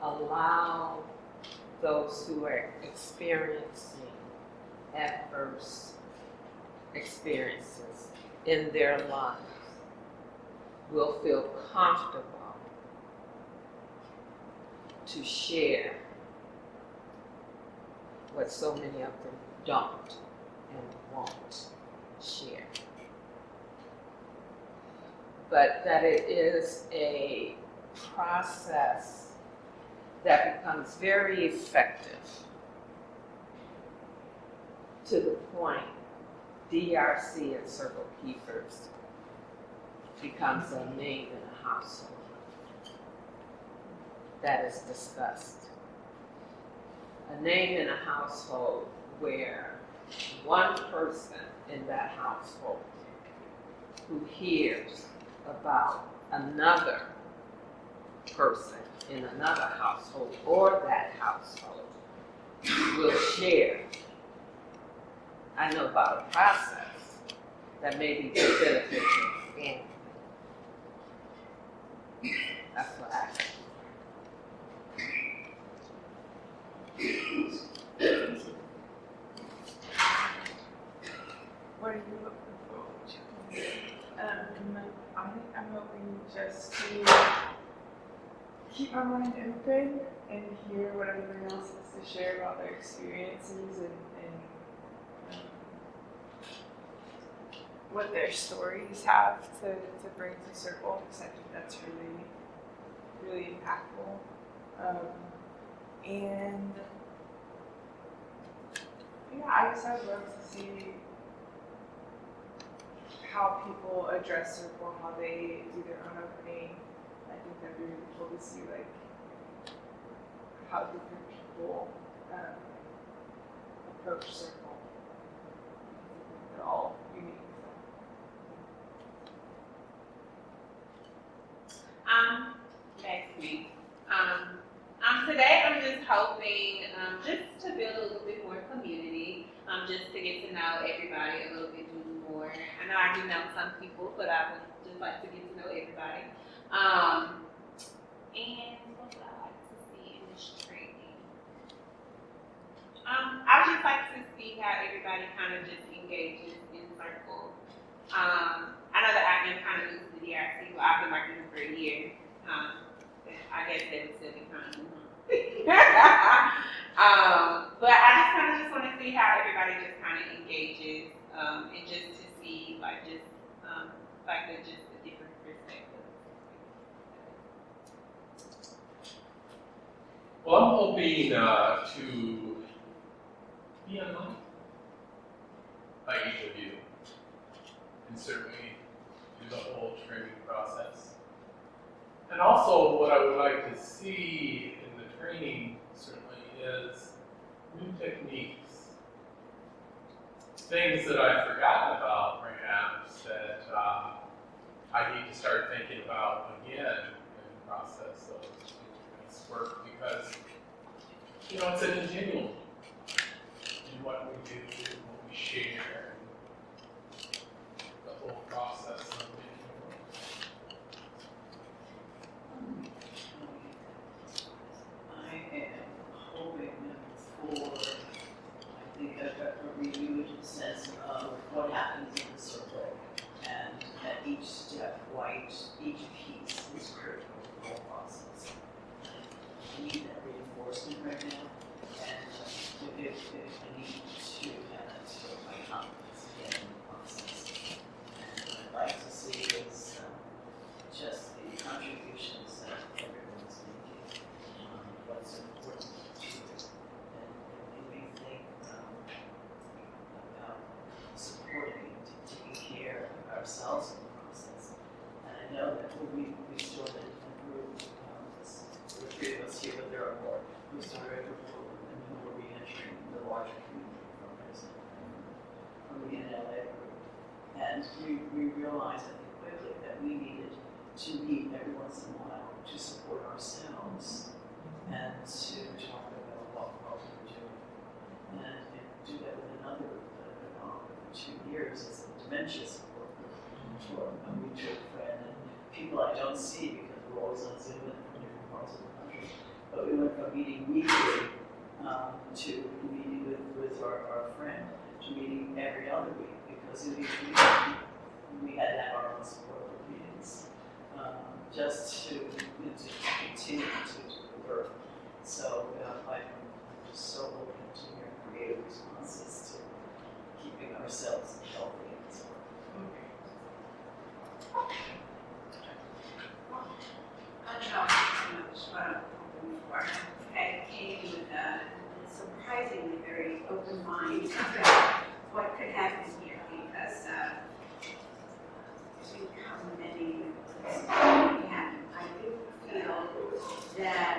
allow those who are experiencing adverse experiences in their lives will feel comfortable to share what so many of them don't and won't share. But that it is a process that becomes very effective to the point DRC and Circle Keepers becomes a name in a household that is discussed. A name in a household where one person in that household who hears about another person in another household or that household will share. I know about a process that may be to benefit your family. That's what I think. What are you looking for? I think I'm hoping just to keep my mind open and hear what everyone else has to share about their experiences and what their stories have to bring to Circle, because I think that's really impactful. And yeah, I guess I'd love to see how people address Circle, how they do their own opening. I think that'd be really cool to see like how different people approach Circle. They're all unique. Next week. Today I'm just hoping just to build a little bit more community, just to get to know everybody a little bit more. I know I do know some people, but I would just like to get to know everybody. And what would I like to see in this training? I would just like to see how everybody kind of just engages in Circle. I know that I've been kind of new to the DRC, but I've been working for a year. I guess they would still be kind of new. But I just want to see how everybody just kind of engages, and just to see like the different perspectives. Well, I'm hoping to be unliked by each of you, and certainly through the whole training process. And also, what I would like to see in the training certainly is new techniques, things that I've forgotten about perhaps that I need to start thinking about again in the process of this work, because it's a continuum in what we do, what we share, and the whole process of making it work. I am hoping for, I think, a renewed sense of what happens in the circle, and at each step, each piece is critical to the whole process. I need that reinforcement right now, and if I need to have that sort of my confidence again in the process. And what I'd like to see is just the contributions that everyone's making, what's important to it, and it made me think about supporting, taking care of ourselves in the process. And I know that we started a group, there are 3 of us here, but there are more. We started a group and then we're re-entering the larger community programs from the NLA group. And we realized, I think, quickly that we needed to meet every once in a while to support ourselves and to talk about what we're doing. And do that with another group that I've been on for 2 years as a dementia support group for a mutual friend and people I don't see because we're always on Zoom and from different parts of the country. But we went from meeting weekly to meeting with our friend to meeting every other week, because in each week we had to have our own support group meetings. Just to continue to work. So I'm just so open to your creative responses to keeping ourselves healthy and so on. I don't know how much what I'm hoping for. I came with a surprisingly very open mind about what could happen here, because we come many I do feel that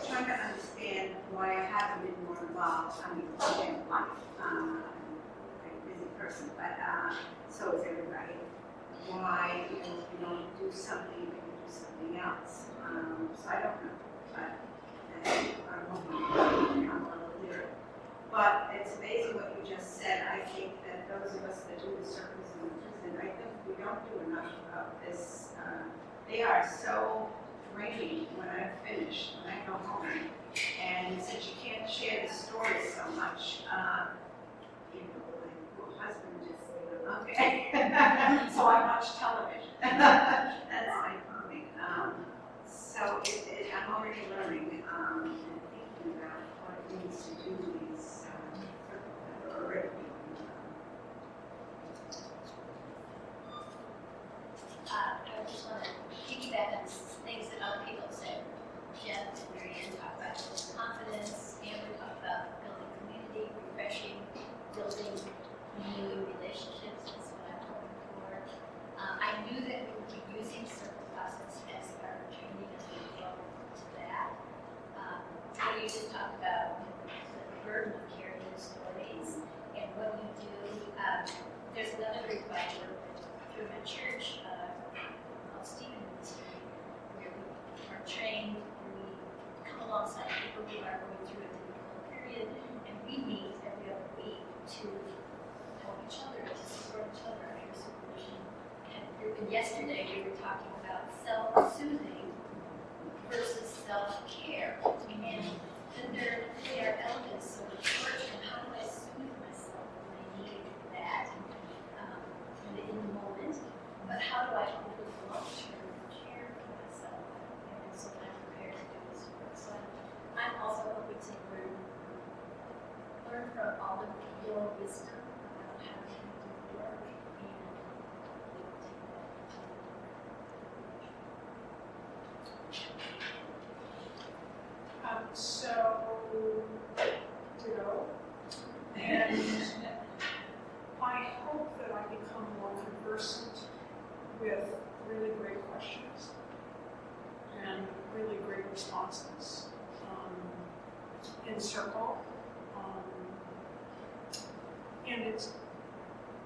trying to understand why I haven't been more involved. I mean, again, life. I'm a busy person, but so is everybody. why you don't do something, you can do something else. So I don't know, but I'm hoping I'm a little clearer. But it's amazing what you just said. I think that those of us that do the circles in the prison, I think we don't do enough of this. They are so draining when I finish, when I go home. And since you can't share the stories so much, you know, my poor husband just said, okay. So I watch television. That's my hobby. So I'm already learning and thinking about what it means to do these circles that are already I just want to piggyback on things that other people have said. Jeff and Marianne talk about building confidence, Amber talked about building community, refreshing, building new relationships. That's what I'm hoping for. I knew that we would be using circle process as our training as we go to that. And you just talked about the burden of carrying the stories and what you do. There's another group I work with through my church called Stephen Ministry, where we are trained and we come alongside people who are going through a difficult period, and we meet every other week to help each other, to support each other under supervision. And yesterday we were talking about self-soothing versus self-care, and then they are elements of the church, and how do I soothe myself when I need that in the moment, but how do I over the long-term care for myself, and so that I'm prepared to do this work. So I'm also hoping to learn from all of your wisdom about how to do the work and take that. So, ditto. And I hope that I become more conversant with really great questions and really great responses in circle. And it's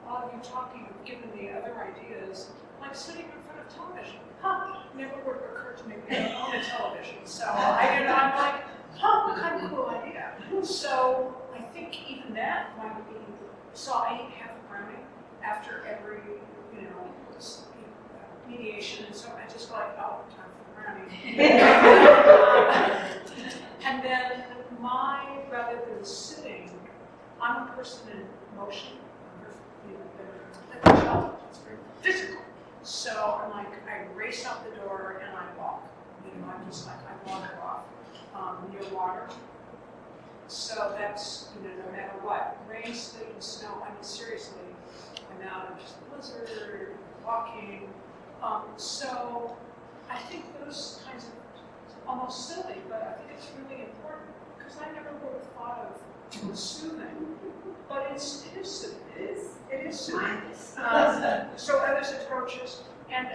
all of you talking, given the other ideas, like sitting in front of television. Never would have occurred to me we don't own a television. So I'm like, what kind of cool idea. So I think even that might be, so I eat half a brownie after every, mediation, and so I just like, oh, time for the brownie. And then rather than sitting, I'm a person in motion. Like a child, it's very physical. So I'm like, I race out the door and I walk. I'm just like, I walk it off near water. So that's, no matter what, rain, sleet, and snow. I mean, seriously, I'm out of just blizzard, walking. So I think those kinds of, almost silly, but I think it's really important because I never would have thought of soothing, but it is soothing. It is soothing. So others approaches, and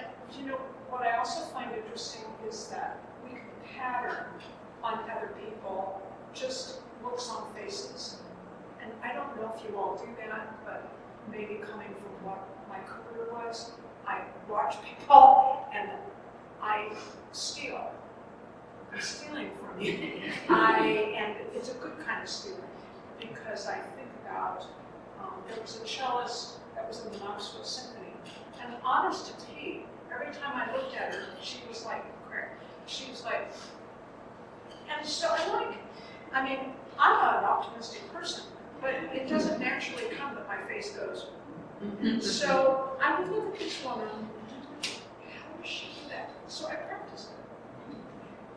what I also find interesting is that we can pattern on other people just looks on faces. And I don't know if you all do that, but maybe coming from what my career was, I watch people and I steal. I'm stealing from you. And it's a good kind of stealing because I think about, there was a cellist that was in the Knoxville Symphony, and honest to tea, every time I looked at her, she was like, and so I'm not an optimistic person, but it doesn't naturally come that my face goes. So I would look at this woman, how does she do that? So I practiced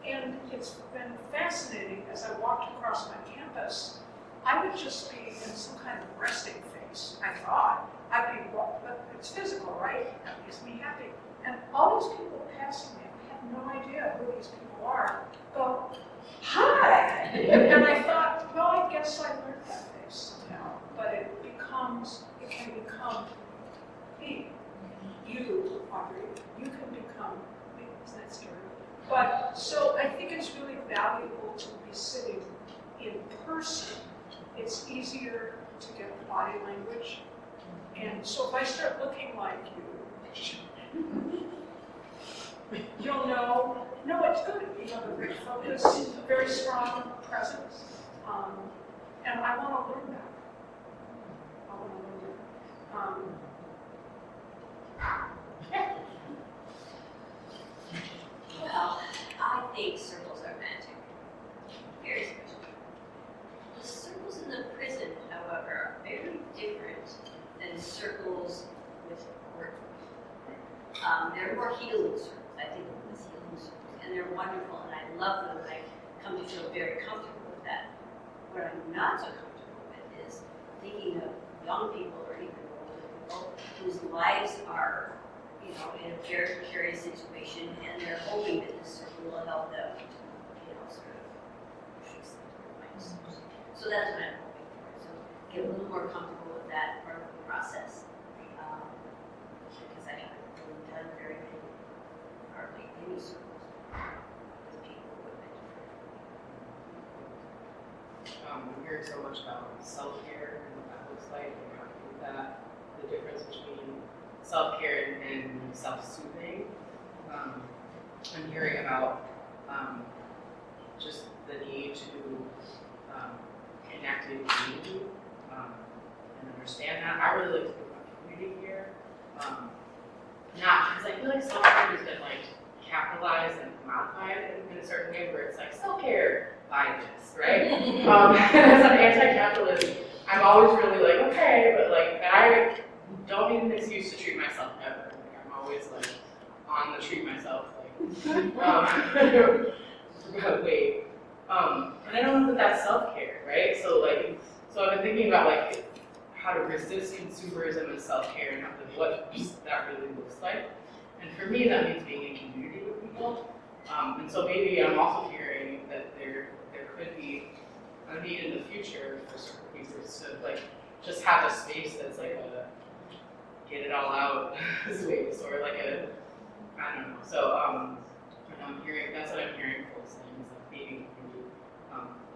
it. And it's been fascinating as I walked across my campus, I would just be in some kind of resting face, I thought. But it's physical, right? That makes me happy. And all these people passing me, I have no idea who these people are, go, hi! And I thought, well, I guess I learned that face somehow. But it can become me. You, Audrey, you can become me. Isn't that scary? But, so I think it's really valuable to be sitting in person. It's easier to get body language. And so if I start looking like you, You'll know, no, it's good, you have a very focused, very strong presence. And I want to learn that. I want to learn that. Well, I think circles are magic. Very special. The circles in the prison, however, are very different than circles with court. They're more healing circles. I think of them as healing circles, and they're wonderful, and I love them, and I come to feel very comfortable with that. What I'm not so comfortable with is thinking of young people or even older people whose lives are, you know, in a very precarious situation, and they're hoping that this circle will help them, you know, sort of fix their lives. So that's what I'm hoping for. So get a little more comfortable with that part of the process, because I haven't really done very many, hardly any circles with people with mental I'm hearing so much about self-care and what that looks like, and how to do that, the difference between self-care and self-soothing. I'm hearing about just the need to connect in community and understand that. I really like to think about community here. Not because I feel like self-care has been like capitalized and commodified in a certain way where it's like self-care by this, right? As an anti-capitalist, I'm always really like, okay, but like, I don't need an excuse to treat myself ever. Like, I'm always like on the treat myself, like, wait. And I don't know that that's self-care, right? So like, so I've been thinking about like how to resist consumerism and self-care and what that really looks like. And for me, that means being in community with people. And so maybe I'm also hearing that there could be a need in the future for certain people to like just have a space that's like a get it all out space, or like a, I don't know. So and I'm hearing, that's what I'm hearing folks saying, is like being in community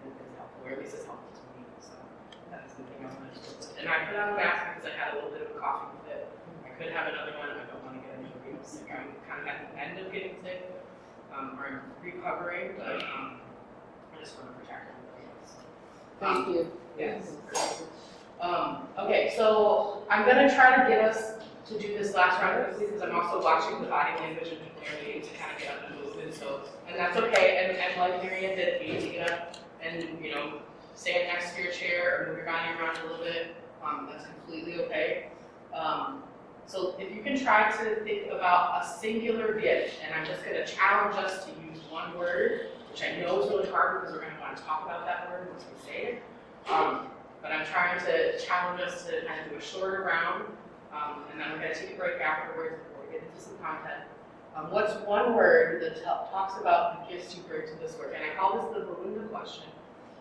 is helpful, or at least it's helpful to me. So that's the thing I wanted to do. And I put on a mask because I had a little bit of a coughing fit. I could have another one. I don't want to get another sick. I'm kind of at the end of getting sick, or I'm recovering, but I just want to protect everybody else. Thank you. Yes. Okay, so I'm going to try to get us to do this last round quickly because I'm also watching the body language and people are needing to kind of get up and move. So, and that's okay. And like Marianne did, you need to get up and, you know, stand next to your chair or move your body around a little bit. That's completely okay. So if you can try to think about a singular gift, and I'm just going to challenge us to use one word, which I know is really hard because we're going to want to talk about that word once we say it. But I'm trying to challenge us to kind of do a shorter round, and then we're going to take a break afterwards before we get into some content. What's one word that talks about the gifts you bring to this work? And I call this the Belinda question.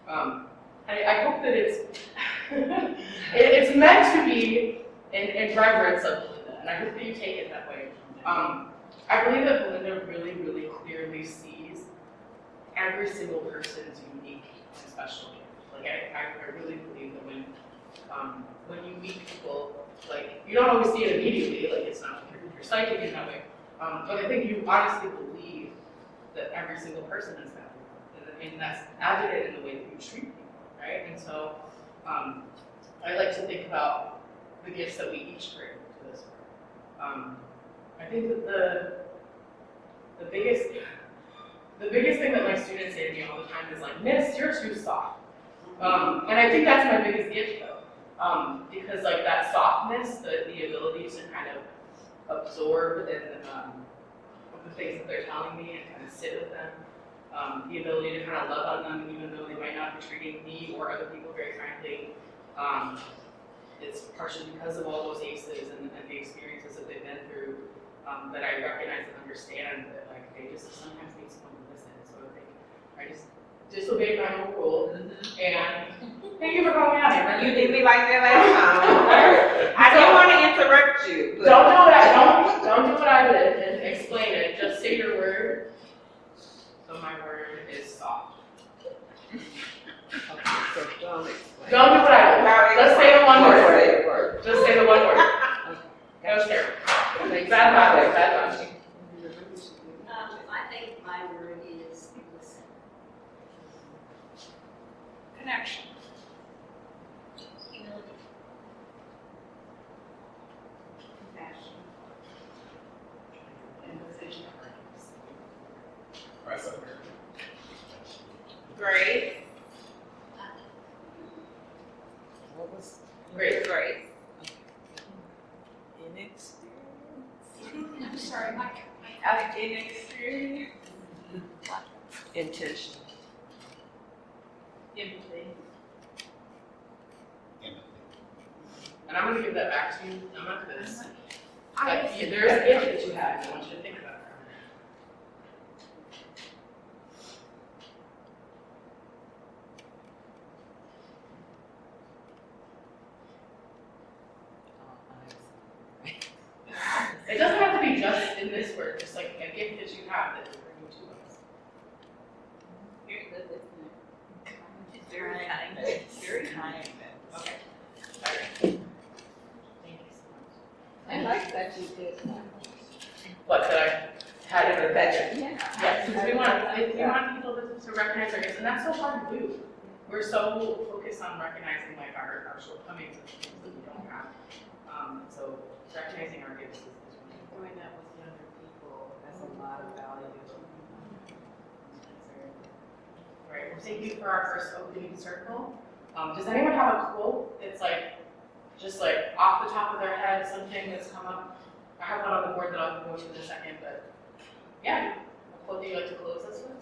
I hope that it's meant to be in reverence of Belinda, and I hope that you take it that way. I believe that Belinda really, really clearly sees every single person's unique and special gift. Like I really believe that when you meet people, like you don't always see it immediately, like it's not you're psychic in that way. But I think you honestly believe that every single person is valuable, and that's evident in the way that you treat people, right? And so I like to think about the gifts that we each bring to this work. I think that the biggest thing that my students say to me all the time is like, "Miss, you're too soft." And I think that's my biggest gift though, because like that softness, the ability to kind of absorb and the things that they're telling me and kind of sit with them, the ability to kind of love on them even though they might not be treating me or other people very kindly. It's partially because of all those ACEs and the experiences that they've been through that I recognize and understand that like they just sometimes need someone to listen. So I just disobeyed my own rule, and thank you for calling me out. You did me like that last time. I didn't want to interrupt you. But Don't do that. Don't do what I did and explain it. Just say your word. So my word is soft. Okay, so don't explain. Don't do what I did. Let's say the one word. Just say the one word. Go, Sarah. Thank Bad vibes, bad vibes. I think my word is listen. Connection. Humility. Compassion. Empathy. Grace. What was Grace. Grace. inexperience? I'm sorry, Mike. Inexperience. Intention. Empathy. And I'm gonna give that back to you, Emma, because there is a gift that you have, and I want you to think about it. It doesn't have to be just in this work, just like a gift that you have that you're bringing to us. You're good listener. It's very kind. Very kind. Okay. All right. Thank you so much. I like that you did that. What, that I had it or that? Yeah. Yes, because we want people to recognize our gifts, and that's so hard to do. We're so focused on recognizing like our shortcomings and things that we don't have. So recognizing our gifts is Doing that with younger people has a lot of value. right. Well, thank you for our first opening circle. Does anyone have a quote that's like, just like off the top of their head, something that's come up? I have one on the board that I'll go to in a second, but yeah, a quote that you'd like to close us with?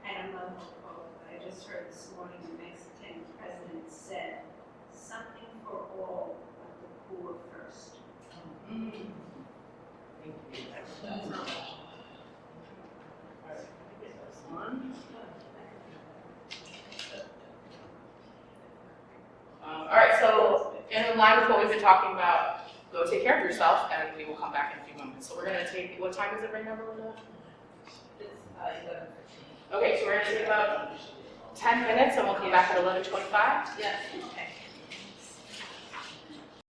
I don't know the quote, but I just heard this morning the Mexican president said, something for all, but the poor first. Thank you. One. All right, so in line with what we've been talking about, go take care of yourself, and we will come back in a few moments. So we're gonna take, what time is it right now, Belinda? Okay, so we're gonna take about 10 minutes, and we'll come back at 11:25. Yes.